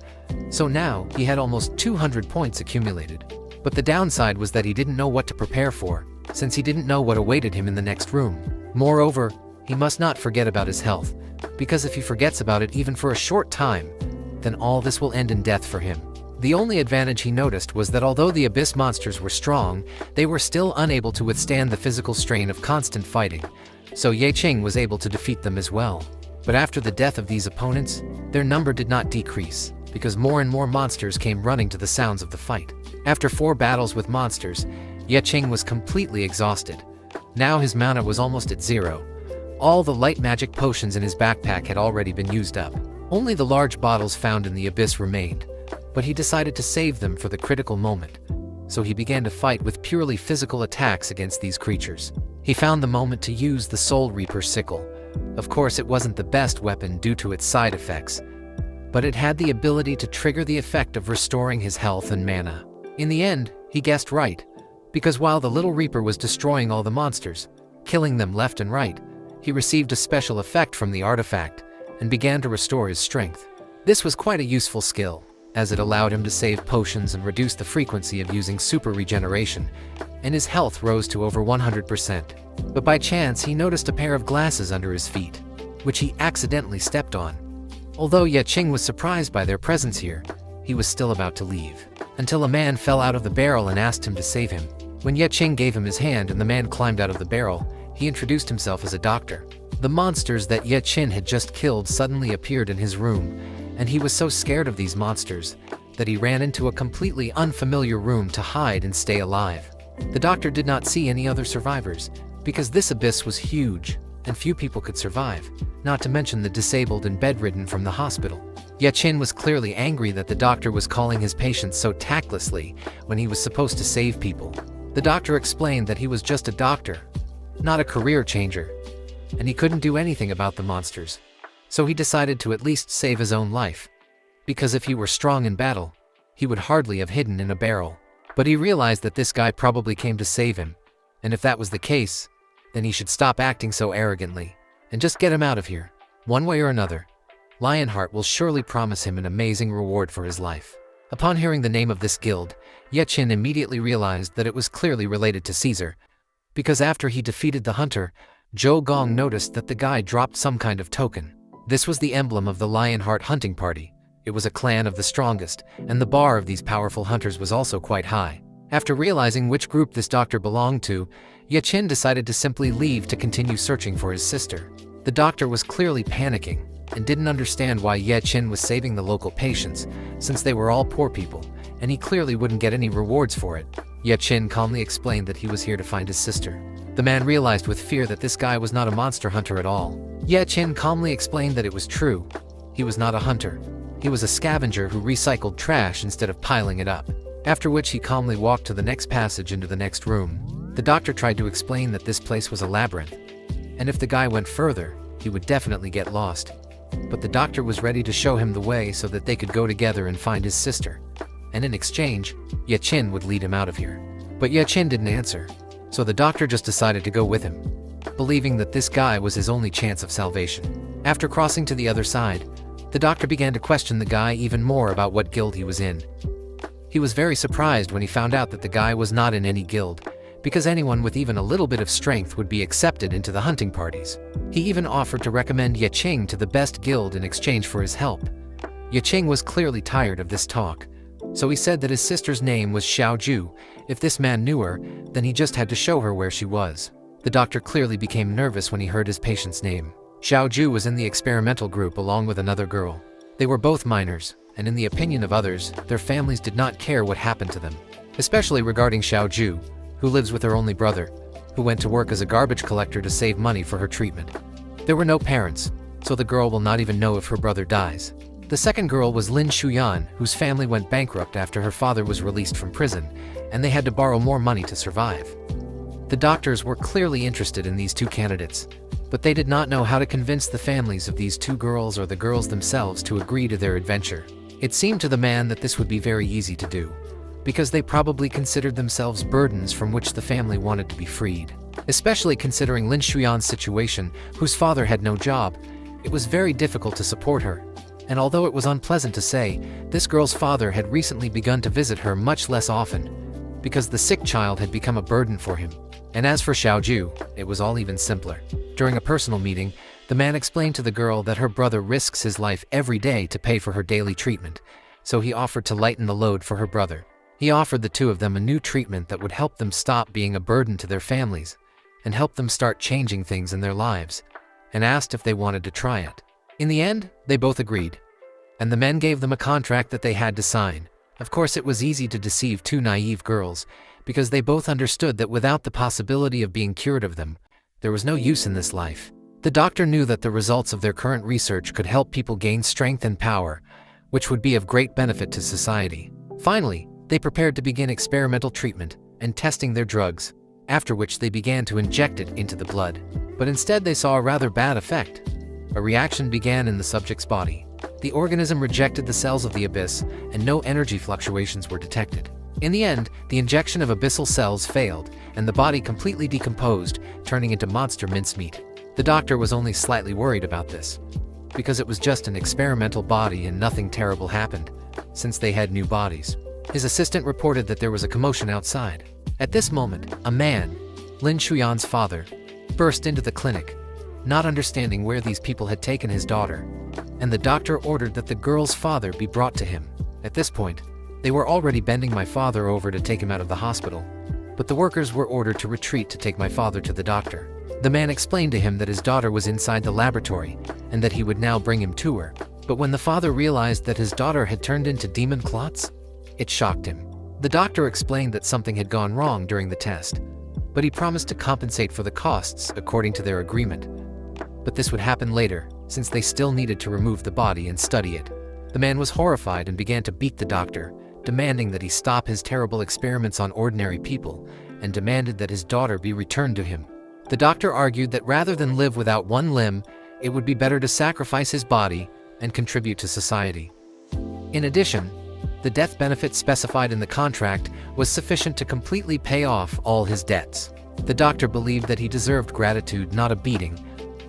So now, he had almost 200 points accumulated. But the downside was that he didn't know what to prepare for, since he didn't know what awaited him in the next room. Moreover, he must not forget about his health, because if he forgets about it even for a short time, then all this will end in death for him. The only advantage he noticed was that although the abyss monsters were strong, they were still unable to withstand the physical strain of constant fighting, so Ye Qin was able to defeat them as well. But after the death of these opponents, their number did not decrease, because more and more monsters came running to the sounds of the fight. After 4 battles with monsters, Ye Qin was completely exhausted. Now his mana was almost at 0. All the light magic potions in his backpack had already been used up. Only the large bottles found in the abyss remained, but he decided to save them for the critical moment. So he began to fight with purely physical attacks against these creatures. He found the moment to use the Soul Reaper's sickle, Of course, it wasn't the best weapon due to its side effects, but it had the ability to trigger the effect of restoring his health and mana. In the end, he guessed right, because while the Little Reaper was destroying all the monsters, killing them left and right, he received a special effect from the artifact and began to restore his strength. This was quite a useful skill, as it allowed him to save potions and reduce the frequency of using super regeneration, and his health rose to over 100%. But by chance, he noticed a pair of glasses under his feet, which he accidentally stepped on. Although Yeching was surprised by their presence here, he was still about to leave, until a man fell out of the barrel and asked him to save him. When Yeching gave him his hand and the man climbed out of the barrel, he introduced himself as a doctor. The monsters that Yeching had just killed suddenly appeared in his room, and he was so scared of these monsters that he ran into a completely unfamiliar room to hide and stay alive. The doctor did not see any other survivors, because this abyss was huge, and few people could survive, not to mention the disabled and bedridden from the hospital. Yechin was clearly angry that the doctor was calling his patients so tactlessly when he was supposed to save people. The doctor explained that he was just a doctor, not a career changer, and he couldn't do anything about the monsters. So he decided to at least save his own life, because if he were strong in battle, he would hardly have hidden in a barrel. But he realized that this guy probably came to save him, and if that was the case, then he should stop acting so arrogantly, and just get him out of here. One way or another, Lionheart will surely promise him an amazing reward for his life. Upon hearing the name of this guild, Yechin immediately realized that it was clearly related to Caesar, because after he defeated the hunter, Zhou Gong noticed that the guy dropped some kind of token. This was the emblem of the Lionheart hunting party. It was a clan of the strongest, and the bar of these powerful hunters was also quite high. After realizing which group this doctor belonged to, Yechin decided to simply leave to continue searching for his sister. The doctor was clearly panicking, and didn't understand why Yechin was saving the local patients, since they were all poor people, and he clearly wouldn't get any rewards for it. Yechin calmly explained that he was here to find his sister. The man realized with fear that this guy was not a monster hunter at all. Yechin calmly explained that it was true. He was not a hunter. He was a scavenger who recycled trash instead of piling it up. After which he calmly walked to the next passage into the next room. The doctor tried to explain that this place was a labyrinth, and if the guy went further, he would definitely get lost. But the doctor was ready to show him the way so that they could go together and find his sister. And in exchange, Yechin would lead him out of here. But Yechin didn't answer, so the doctor just decided to go with him, believing that this guy was his only chance of salvation. After crossing to the other side, the doctor began to question the guy even more about what guild he was in. He was very surprised when he found out that the guy was not in any guild, because anyone with even a little bit of strength would be accepted into the hunting parties. He even offered to recommend Yeching to the best guild in exchange for his help. Yeching was clearly tired of this talk, so he said that his sister's name was Xiaoju. If this man knew her, then he just had to show her where she was. The doctor clearly became nervous when he heard his patient's name. Xiaoju was in the experimental group along with another girl. They were both minors, and in the opinion of others, their families did not care what happened to them. Especially regarding Xiaoju, who lives with her only brother, who went to work as a garbage collector to save money for her treatment. There were no parents, so the girl will not even know if her brother dies. The second girl was Lin Shuyan, whose family went bankrupt after her father was released from prison, and they had to borrow more money to survive. The doctors were clearly interested in these two candidates, but they did not know how to convince the families of these two girls or the girls themselves to agree to their adventure. It seemed to the man that this would be very easy to do, because they probably considered themselves burdens from which the family wanted to be freed. Especially considering Lin Shuyan's situation, whose father had no job, it was very difficult to support her. And although it was unpleasant to say, this girl's father had recently begun to visit her much less often, because the sick child had become a burden for him. And as for Xiaoju, it was all even simpler. During a personal meeting, the man explained to the girl that her brother risks his life every day to pay for her daily treatment, so he offered to lighten the load for her brother. He offered the two of them a new treatment that would help them stop being a burden to their families, and help them start changing things in their lives, and asked if they wanted to try it. In the end, they both agreed, and the men gave them a contract that they had to sign. Of course, it was easy to deceive two naive girls, because they both understood that without the possibility of being cured of them, there was no use in this life. The doctor knew that the results of their current research could help people gain strength and power, which would be of great benefit to society. Finally, they prepared to begin experimental treatment and testing their drugs. after which they began to inject it into the blood. But instead they saw a rather bad effect. A reaction began in the subject's body. The organism rejected the cells of the abyss, and no energy fluctuations were detected. In the end, the injection of abyssal cells failed, and the body completely decomposed, turning into monster mincemeat. The doctor was only slightly worried about this, because it was just an experimental body and nothing terrible happened, since they had new bodies. His assistant reported that there was a commotion outside. At this moment, a man, Lin Shuyan's father, burst into the clinic, not understanding where these people had taken his daughter, and the doctor ordered that the girl's father be brought to him. At this point, they were already bending my father over to take him out of the hospital, but the workers were ordered to retreat to take my father to the doctor. The man explained to him that his daughter was inside the laboratory, and that he would now bring him to her. But when the father realized that his daughter had turned into demon clots, it shocked him. The doctor explained that something had gone wrong during the test, but he promised to compensate for the costs according to their agreement. But this would happen later, since they still needed to remove the body and study it. The man was horrified and began to beat the doctor, demanding that he stop his terrible experiments on ordinary people, and demanded that his daughter be returned to him. The doctor argued that rather than live without one limb, it would be better to sacrifice his body and contribute to society. In addition, the death benefit specified in the contract was sufficient to completely pay off all his debts. The doctor believed that he deserved gratitude, not a beating,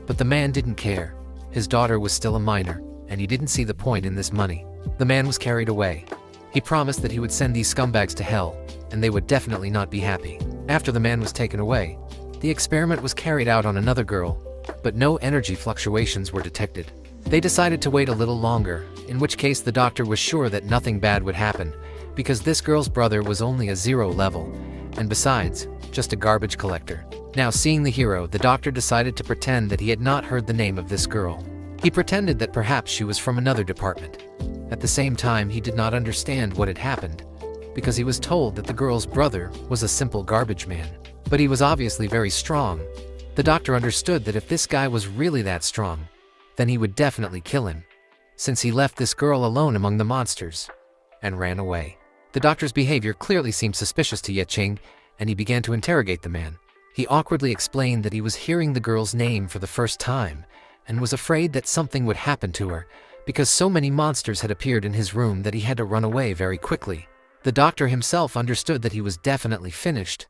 but the man didn't care. His daughter was still a minor, and he didn't see the point in this money. The man was carried away. He promised that he would send these scumbags to hell, and they would definitely not be happy. After the man was taken away, the experiment was carried out on another girl, but no energy fluctuations were detected. They decided to wait a little longer, in which case the doctor was sure that nothing bad would happen, because this girl's brother was only a 0 level, and besides, just a garbage collector. Now seeing the hero, the doctor decided to pretend that he had not heard the name of this girl. He pretended that perhaps she was from another department. At the same time, he did not understand what had happened, because he was told that the girl's brother was a simple garbage man. But he was obviously very strong. The doctor understood that if this guy was really that strong, then he would definitely kill him, since he left this girl alone among the monsters and ran away. The doctor's behavior clearly seemed suspicious to Yecheng, and he began to interrogate the man. He awkwardly explained that he was hearing the girl's name for the first time and was afraid that something would happen to her because so many monsters had appeared in his room that he had to run away very quickly. The doctor himself understood that he was definitely finished,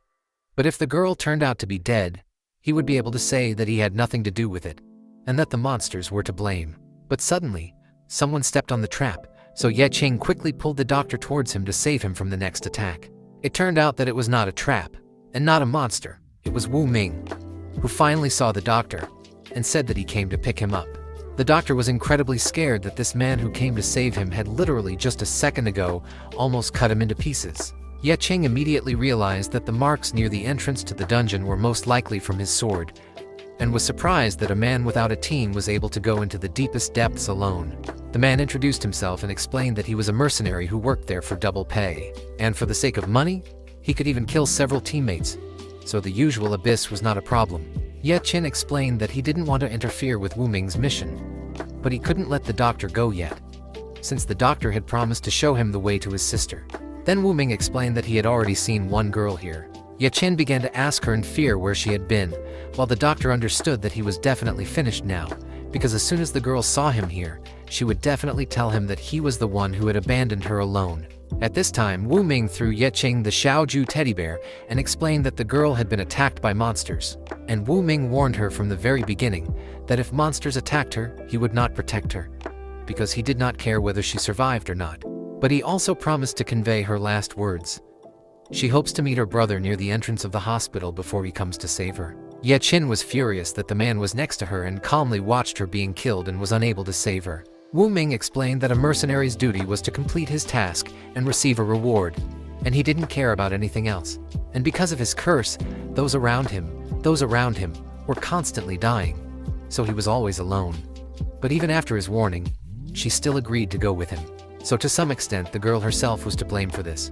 but if the girl turned out to be dead, he would be able to say that he had nothing to do with it, and that the monsters were to blame. But suddenly, someone stepped on the trap, so Yecheng quickly pulled the doctor towards him to save him from the next attack. It turned out that it was not a trap, and not a monster. It was Wu Ming, who finally saw the doctor, and said that he came to pick him up. The doctor was incredibly scared that this man who came to save him had literally just a second ago almost cut him into pieces. Yecheng immediately realized that the marks near the entrance to the dungeon were most likely from his sword, and was surprised that a man without a team was able to go into the deepest depths alone. The man introduced himself and explained that he was a mercenary who worked there for double pay, and for the sake of money, he could even kill several teammates, so the usual abyss was not a problem. Yecheng explained that he didn't want to interfere with Wu Ming's mission, but he couldn't let the doctor go yet, since the doctor had promised to show him the way to his sister. Then Wu Ming explained that he had already seen one girl here. Yecheng began to ask her in fear where she had been, while the doctor understood that he was definitely finished now, because as soon as the girl saw him here, she would definitely tell him that he was the one who had abandoned her alone. At this time, Wu Ming threw Yecheng the Xiaoju teddy bear and explained that the girl had been attacked by monsters, and Wu Ming warned her from the very beginning that if monsters attacked her, he would not protect her, because he did not care whether she survived or not. But he also promised to convey her last words. She hopes to meet her brother near the entrance of the hospital before he comes to save her. Yecheng was furious that the man was next to her and calmly watched her being killed and was unable to save her. Wu Ming explained that a mercenary's duty was to complete his task and receive a reward, and he didn't care about anything else. And because of his curse, those around him were constantly dying, so he was always alone. But even after his warning, she still agreed to go with him. So to some extent, the girl herself was to blame for this.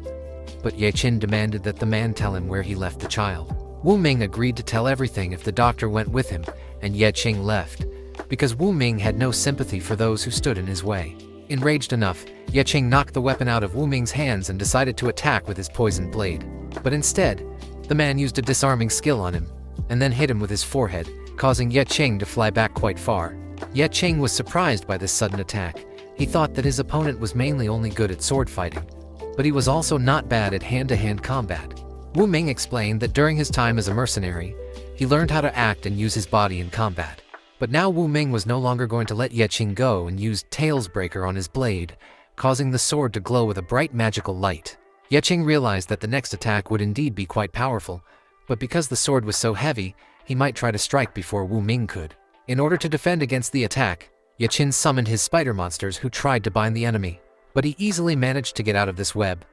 But Yecheng demanded that the man tell him where he left the child. Wu Ming agreed to tell everything if the doctor went with him, and Yecheng left, because Wu Ming had no sympathy for those who stood in his way. Enraged enough, Yecheng knocked the weapon out of Wu Ming's hands and decided to attack with his poisoned blade. But instead, The man used a disarming skill on him, and then hit him with his forehead, causing Ye Qing to fly back quite far. Ye Qing was surprised by this sudden attack. He thought that his opponent was mainly only good at sword fighting, but he was also not bad at hand-to-hand combat. Wu Ming explained that during his time as a mercenary, he learned how to act and use his body in combat. But now Wu Ming was no longer going to let Ye Qing go and used Tails Breaker on his blade, causing the sword to glow with a bright magical light. Ye Qing realized that the next attack would indeed be quite powerful, but because the sword was so heavy, he might try to strike before Wu Ming could. In order to defend against the attack, Ye Qin summoned his spider monsters who tried to bind the enemy, but he easily managed to get out of this web,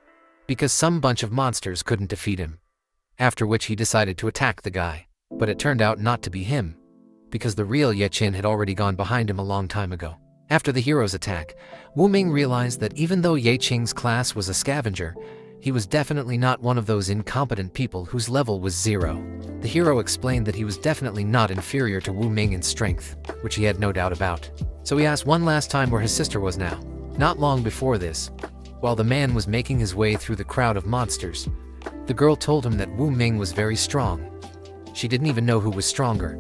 because some bunch of monsters couldn't defeat him. After which he decided to attack the guy, but it turned out not to be him, because the real Ye Qin had already gone behind him a long time ago. After the hero's attack, Wu Ming realized that even though Ye Qing's class was a scavenger, he was definitely not one of those incompetent people whose level was 0. The hero explained that he was definitely not inferior to Wu Ming in strength, which he had no doubt about. So he asked one last time where his sister was now. Not long before this, while the man was making his way through the crowd of monsters, the girl told him that Wu Ming was very strong. She didn't even know who was stronger,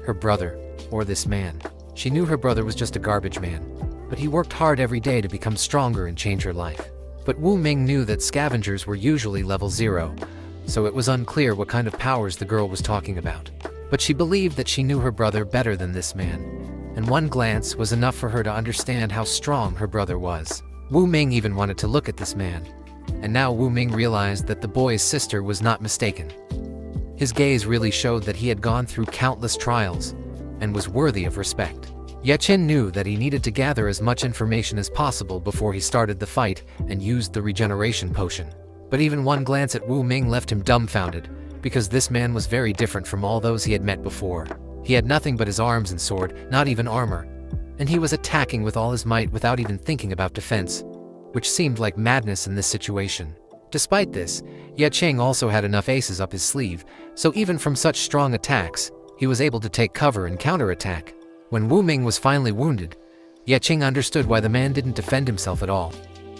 her brother, or this man. She knew her brother was just a garbage man, but he worked hard every day to become stronger and change her life. But Wu Ming knew that scavengers were usually level 0, so it was unclear what kind of powers the girl was talking about. But she believed that she knew her brother better than this man, and one glance was enough for her to understand how strong her brother was. Wu Ming even wanted to look at this man, and now Wu Ming realized that the boy's sister was not mistaken. His gaze really showed that he had gone through countless trials, and was worthy of respect. Ye Qin knew that he needed to gather as much information as possible before he started the fight and used the regeneration potion. But even one glance at Wu Ming left him dumbfounded, because this man was very different from all those he had met before. He had nothing but his arms and sword, not even armor, and he was attacking with all his might without even thinking about defense, which seemed like madness in this situation. Despite this, Ye Qing also had enough aces up his sleeve, so even from such strong attacks, he was able to take cover and counterattack. When Wu Ming was finally wounded, Ye Qing understood why the man didn't defend himself at all,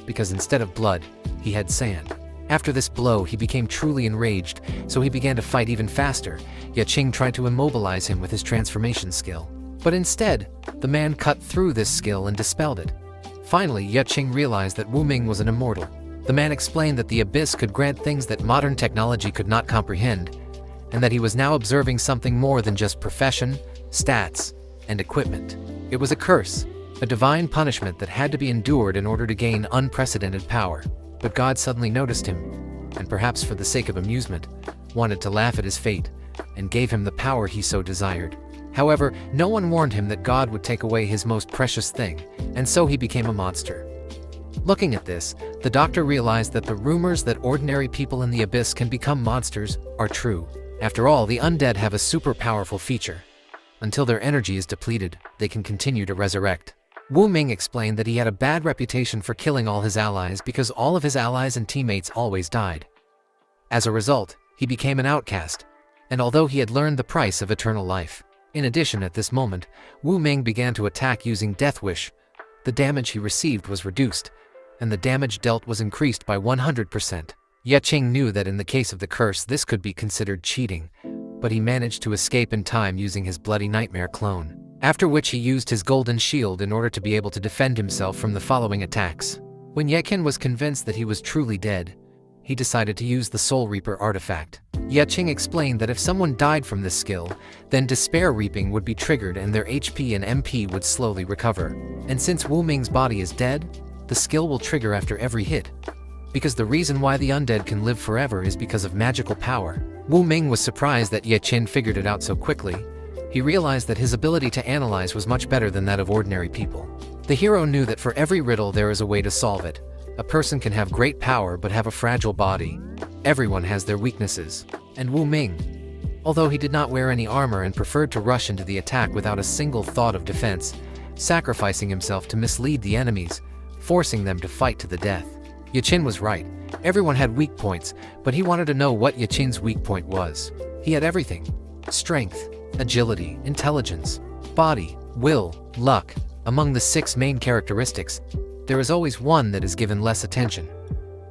because instead of blood, he had sand. After this blow, he became truly enraged, so he began to fight even faster. Ye Qing tried to immobilize him with his transformation skill, but instead, the man cut through this skill and dispelled it. Finally, Ye Qing realized that Wu Ming was an immortal. The man explained that the abyss could grant things that modern technology could not comprehend, and that he was now observing something more than just profession, stats, and equipment. It was a curse, a divine punishment that had to be endured in order to gain unprecedented power. But God suddenly noticed him, and perhaps for the sake of amusement, wanted to laugh at his fate, and gave him the power he so desired. However, no one warned him that God would take away his most precious thing, and so he became a monster. Looking at this, the doctor realized that the rumors that ordinary people in the abyss can become monsters are true. After all, the undead have a super powerful feature. Until their energy is depleted, they can continue to resurrect. Wu Ming explained that he had a bad reputation for killing all his allies because all of his allies and teammates always died. As a result, he became an outcast, and although he had learned the price of eternal life. In addition, at this moment, Wu Ming began to attack using Death Wish. The damage he received was reduced, and the damage dealt was increased by 100%. Ye Qing knew that in the case of the curse this could be considered cheating, but he managed to escape in time using his Bloody Nightmare clone, after which he used his golden shield in order to be able to defend himself from the following attacks. When Ye Qin was convinced that he was truly dead, he decided to use the Soul Reaper artifact. Ye Qing explained that if someone died from this skill, then Despair Reaping would be triggered and their HP and MP would slowly recover. And since Wu Ming's body is dead, the skill will trigger after every hit, because the reason why the undead can live forever is because of magical power. Wu Ming was surprised that Ye Qin figured it out so quickly. He realized that his ability to analyze was much better than that of ordinary people. The hero knew that for every riddle there is a way to solve it. A person can have great power but have a fragile body. Everyone has their weaknesses. And Wu Ming, although he did not wear any armor and preferred to rush into the attack without a single thought of defense, sacrificing himself to mislead the enemies, forcing them to fight to the death. Ye Qin was right. Everyone had weak points, but he wanted to know what Ye Qin's weak point was. He had everything: strength, agility, intelligence, body, will, luck. Among the 6 main characteristics, there is always one that is given less attention.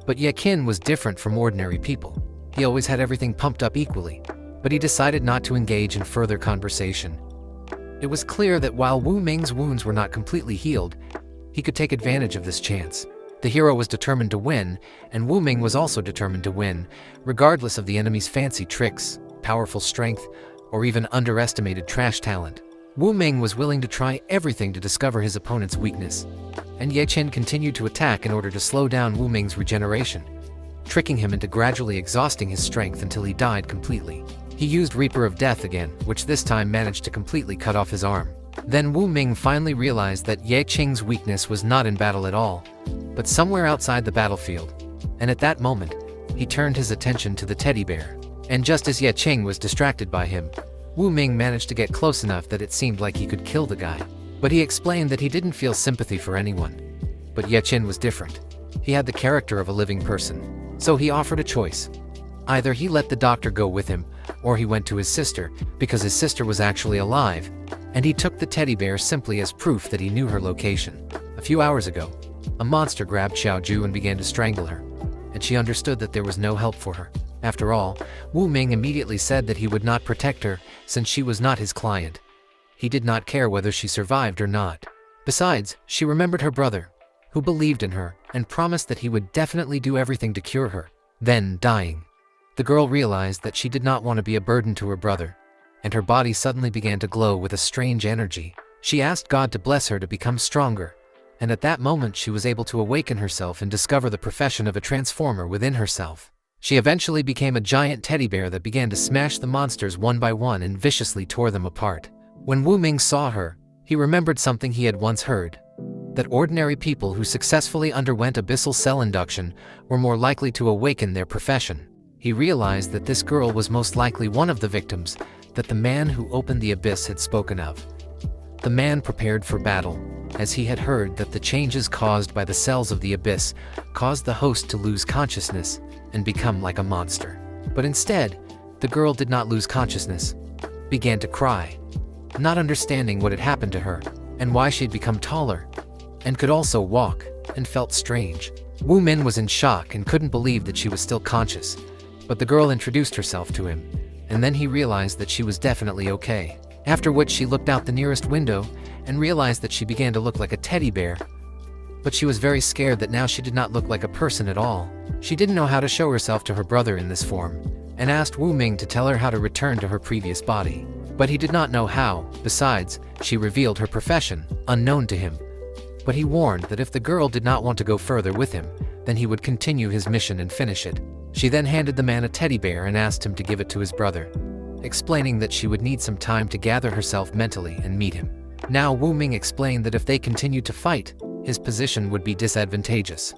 But Ye Qin was different from ordinary people. He always had everything pumped up equally, but he decided not to engage in further conversation. It was clear that while Wu Ming's wounds were not completely healed, he could take advantage of this chance. The hero was determined to win, and Wu Ming was also determined to win, regardless of the enemy's fancy tricks, powerful strength, or even underestimated trash talent. Wu Ming was willing to try everything to discover his opponent's weakness, and Ye Qin continued to attack in order to slow down Wu Ming's regeneration, tricking him into gradually exhausting his strength until he died completely. He used Reaper of Death again, which this time managed to completely cut off his arm. Then Wu Ming finally realized that Ye Qing's weakness was not in battle at all, but somewhere outside the battlefield, and at that moment, he turned his attention to the teddy bear. And just as Ye Qing was distracted by him, Wu Ming managed to get close enough that it seemed like he could kill the guy. But he explained that he didn't feel sympathy for anyone. But Ye Qin was different. He had the character of a living person. So he offered a choice. Either he let the doctor go with him, or he went to his sister, because his sister was actually alive, and he took the teddy bear simply as proof that he knew her location. A few hours ago, a monster grabbed Xiaoju and began to strangle her, and she understood that there was no help for her. After all, Wu Ming immediately said that he would not protect her since she was not his client. He did not care whether she survived or not. Besides, she remembered her brother, who believed in her and promised that he would definitely do everything to cure her. Then, dying, the girl realized that she did not want to be a burden to her brother, and her body suddenly began to glow with a strange energy. She asked God to bless her to become stronger, and at that moment she was able to awaken herself and discover the profession of a transformer within herself. She eventually became a giant teddy bear that began to smash the monsters one by one and viciously tore them apart. When Wu Ming saw her, he remembered something he had once heard, that ordinary people who successfully underwent abyssal cell induction were more likely to awaken their profession. He realized that this girl was most likely one of the victims that the man who opened the abyss had spoken of. The man prepared for battle, as he had heard that the changes caused by the cells of the abyss caused the host to lose consciousness and become like a monster. But instead, the girl did not lose consciousness, began to cry, not understanding what had happened to her and why she had become taller, and could also walk, and felt strange. Wu Min was in shock and couldn't believe that she was still conscious, but the girl introduced herself to him, and then he realized that she was definitely okay. After which she looked out the nearest window and realized that she began to look like a teddy bear. But she was very scared that now she did not look like a person at all. She didn't know how to show herself to her brother in this form, and asked Wu Ming to tell her how to return to her previous body. But he did not know how. Besides, she revealed her profession, unknown to him. But he warned that if the girl did not want to go further with him, then he would continue his mission and finish it. She then handed the man a teddy bear and asked him to give it to his brother, explaining that she would need some time to gather herself mentally and meet him. Now Wu Ming explained that if they continued to fight, his position would be disadvantageous.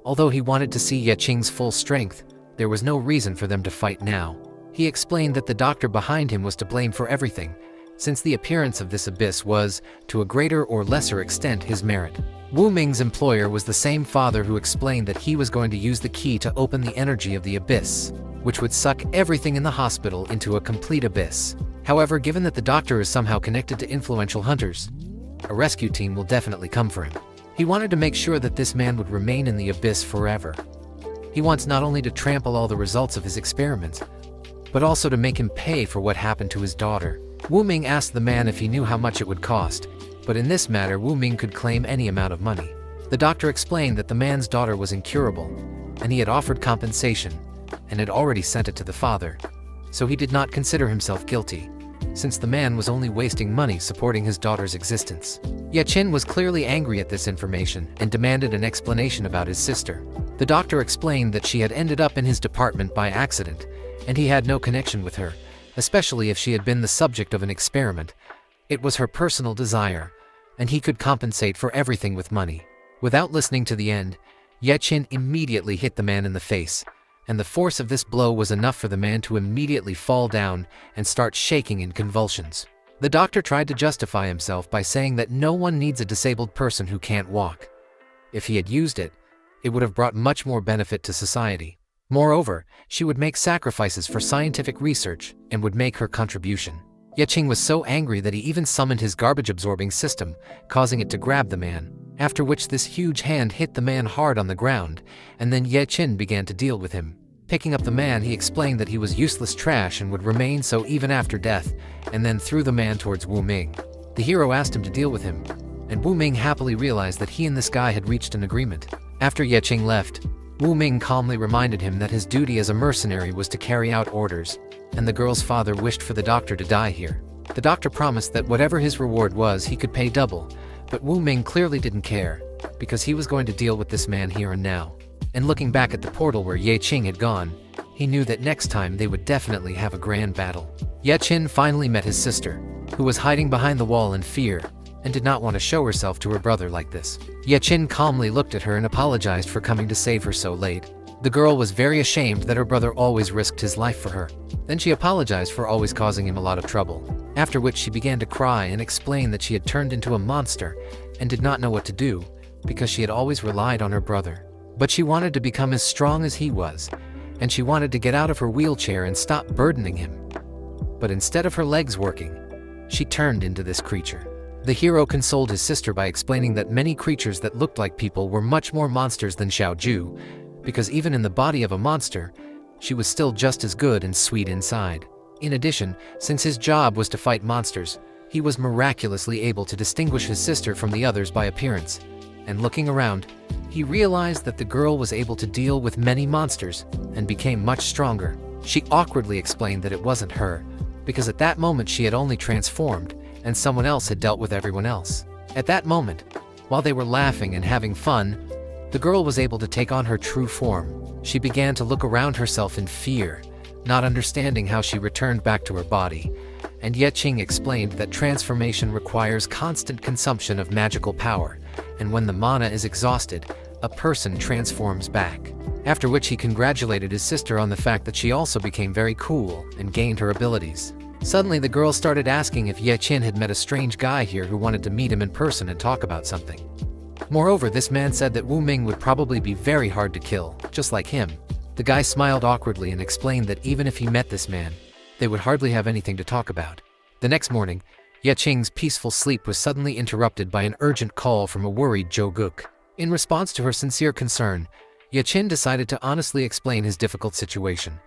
Although he wanted to see Ye Qing's full strength, there was no reason for them to fight now. He explained that the doctor behind him was to blame for everything, since the appearance of this abyss was, to a greater or lesser extent, his merit. Wu Ming's employer was the same father who explained that he was going to use the key to open the energy of the abyss, which would suck everything in the hospital into a complete abyss. However, given that the doctor is somehow connected to influential hunters, a rescue team will definitely come for him. He wanted to make sure that this man would remain in the abyss forever. He wants not only to trample all the results of his experiments, but also to make him pay for what happened to his daughter. Wu Ming asked the man if he knew how much it would cost, but in this matter Wu Ming could claim any amount of money. The doctor explained that the man's daughter was incurable, and he had offered compensation, and had already sent it to the father, so he did not consider himself guilty, since the man was only wasting money supporting his daughter's existence. Ye Qin was clearly angry at this information and demanded an explanation about his sister. The doctor explained that she had ended up in his department by accident, and he had no connection with her, especially if she had been the subject of an experiment. It was her personal desire, and he could compensate for everything with money. Without listening to the end, Ye Qin immediately hit the man in the face, and the force of this blow was enough for the man to immediately fall down and start shaking in convulsions. The doctor tried to justify himself by saying that no one needs a disabled person who can't walk. If he had used it, it would have brought much more benefit to society. Moreover, she would make sacrifices for scientific research and would make her contribution. Ye Qing was so angry that he even summoned his garbage-absorbing system, causing it to grab the man, after which this huge hand hit the man hard on the ground, and then Ye Qin began to deal with him. Picking up the man, he explained that he was useless trash and would remain so even after death, and then threw the man towards Wu Ming. The hero asked him to deal with him, and Wu Ming happily realized that he and this guy had reached an agreement. After Ye Qing left, Wu Ming calmly reminded him that his duty as a mercenary was to carry out orders, and the girl's father wished for the doctor to die here. The doctor promised that whatever his reward was, he could pay double, but Wu Ming clearly didn't care, because he was going to deal with this man here and now. And looking back at the portal where Ye Qing had gone, he knew that next time they would definitely have a grand battle. Ye Qin finally met his sister, who was hiding behind the wall in fear, and did not want to show herself to her brother like this. Ye Qin calmly looked at her and apologized for coming to save her so late. The girl was very ashamed that her brother always risked his life for her. Then she apologized for always causing him a lot of trouble, after which she began to cry and explain that she had turned into a monster and did not know what to do, because she had always relied on her brother. But she wanted to become as strong as he was, and she wanted to get out of her wheelchair and stop burdening him. But instead of her legs working, she turned into this creature. The hero consoled his sister by explaining that many creatures that looked like people were much more monsters than Xiaoju, because even in the body of a monster, she was still just as good and sweet inside. In addition, since his job was to fight monsters, he was miraculously able to distinguish his sister from the others by appearance. And looking around, he realized that the girl was able to deal with many monsters and became much stronger. She awkwardly explained that it wasn't her, because at that moment she had only transformed, and someone else had dealt with everyone else. At that moment, while they were laughing and having fun, the girl was able to take on her true form. She began to look around herself in fear, not understanding how she returned back to her body, and Ye Qing explained that transformation requires constant consumption of magical power, and when the mana is exhausted, a person transforms back. After which he congratulated his sister on the fact that she also became very cool and gained her abilities. Suddenly the girl started asking if Ye Qin had met a strange guy here who wanted to meet him in person and talk about something. Moreover, this man said that Wu Ming would probably be very hard to kill, just like him. The guy smiled awkwardly and explained that even if he met this man, they would hardly have anything to talk about. The next morning, Ye Qing's peaceful sleep was suddenly interrupted by an urgent call from a worried Zhou Guk. In response to her sincere concern, Ye Qin decided to honestly explain his difficult situation.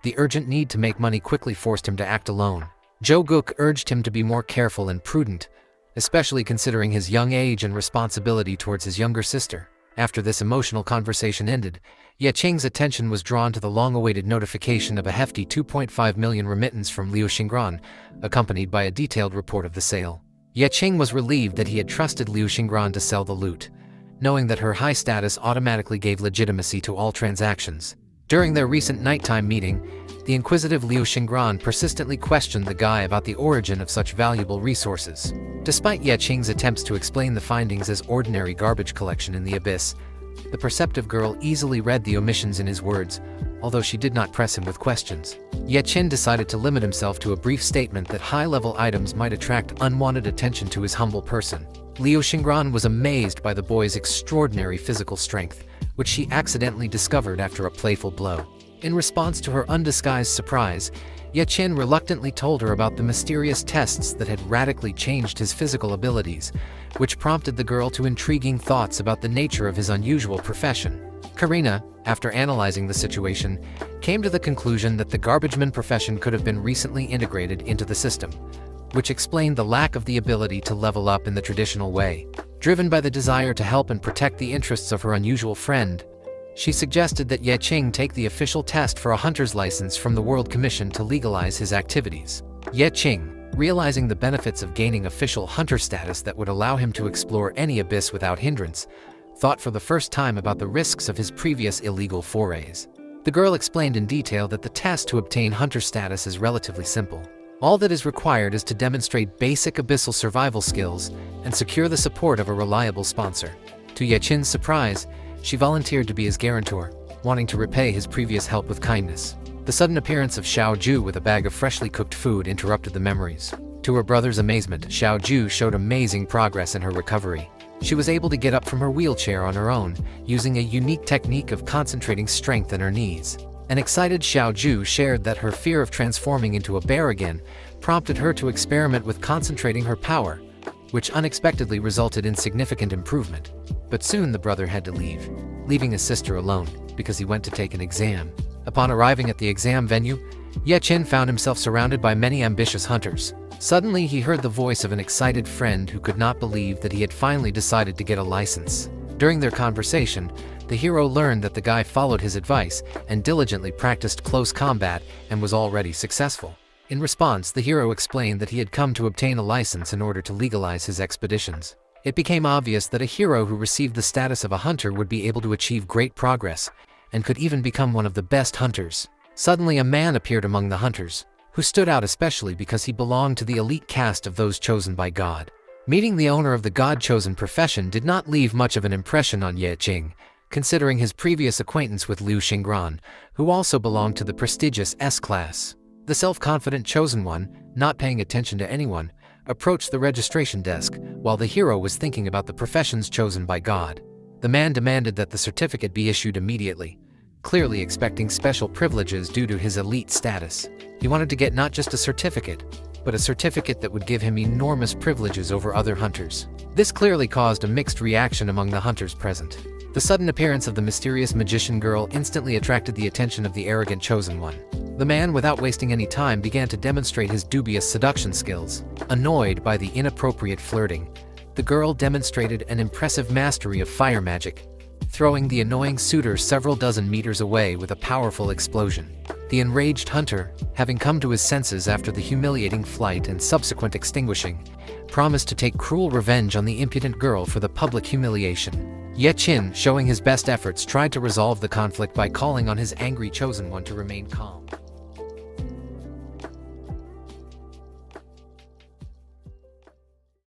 The urgent need to make money quickly forced him to act alone. Zhou Guk urged him to be more careful and prudent, especially considering his young age and responsibility towards his younger sister. After this emotional conversation ended, Ye Qing's attention was drawn to the long-awaited notification of a hefty 2.5 million remittance from Liu Xingran, accompanied by a detailed report of the sale. Ye Qing was relieved that he had trusted Liu Xingran to sell the loot, knowing that her high status automatically gave legitimacy to all transactions. During their recent nighttime meeting, the inquisitive Liu Xingran persistently questioned the guy about the origin of such valuable resources. Despite Ye Qing's attempts to explain the findings as ordinary garbage collection in the abyss, the perceptive girl easily read the omissions in his words, although she did not press him with questions. Ye Qin decided to limit himself to a brief statement that high-level items might attract unwanted attention to his humble person. Liu Xingran was amazed by the boy's extraordinary physical strength, which she accidentally discovered after a playful blow. In response to her undisguised surprise, Ye Qin reluctantly told her about the mysterious tests that had radically changed his physical abilities, which prompted the girl to intriguing thoughts about the nature of his unusual profession. Karina, after analyzing the situation, came to the conclusion that the garbageman profession could have been recently integrated into the system, which explained the lack of the ability to level up in the traditional way. Driven by the desire to help and protect the interests of her unusual friend, she suggested that Ye Qing take the official test for a hunter's license from the World Commission to legalize his activities. Ye Qing, realizing the benefits of gaining official hunter status that would allow him to explore any abyss without hindrance, thought for the first time about the risks of his previous illegal forays. The girl explained in detail that the test to obtain hunter status is relatively simple. All that is required is to demonstrate basic abyssal survival skills and secure the support of a reliable sponsor. To Ye Qin's surprise, she volunteered to be his guarantor, wanting to repay his previous help with kindness. The sudden appearance of Xiao Ju with a bag of freshly cooked food interrupted the memories. To her brother's amazement, Xiao Ju showed amazing progress in her recovery. She was able to get up from her wheelchair on her own, using a unique technique of concentrating strength in her knees. An excited Xiao Ju shared that her fear of transforming into a bear again prompted her to experiment with concentrating her power, which unexpectedly resulted in significant improvement. But soon the brother had to leave, leaving his sister alone, because he went to take an exam. Upon arriving at the exam venue, Ye Qin found himself surrounded by many ambitious hunters. Suddenly, he heard the voice of an excited friend who could not believe that he had finally decided to get a license. During their conversation, the hero learned that the guy followed his advice and diligently practiced close combat and was already successful. In response, the hero explained that he had come to obtain a license in order to legalize his expeditions. It became obvious that a hero who received the status of a hunter would be able to achieve great progress and could even become one of the best hunters. Suddenly, a man appeared among the hunters, who stood out especially because he belonged to the elite caste of those chosen by God. Meeting the owner of the God-chosen profession did not leave much of an impression on Ye Qing, considering his previous acquaintance with Liu Xingran, who also belonged to the prestigious S-class. The self-confident chosen one, not paying attention to anyone, approached the registration desk while the hero was thinking about the professions chosen by God. The man demanded that the certificate be issued immediately, clearly expecting special privileges due to his elite status. He wanted to get not just a certificate, but a certificate that would give him enormous privileges over other hunters. This clearly caused a mixed reaction among the hunters present. The sudden appearance of the mysterious magician girl instantly attracted the attention of the arrogant chosen one. The man, without wasting any time, began to demonstrate his dubious seduction skills. Annoyed by the inappropriate flirting, the girl demonstrated an impressive mastery of fire magic, throwing the annoying suitor several dozen meters away with a powerful explosion. The enraged hunter, having come to his senses after the humiliating flight and subsequent extinguishing, promised to take cruel revenge on the impudent girl for the public humiliation. Ye Qin, showing his best efforts, tried to resolve the conflict by calling on his angry chosen one to remain calm.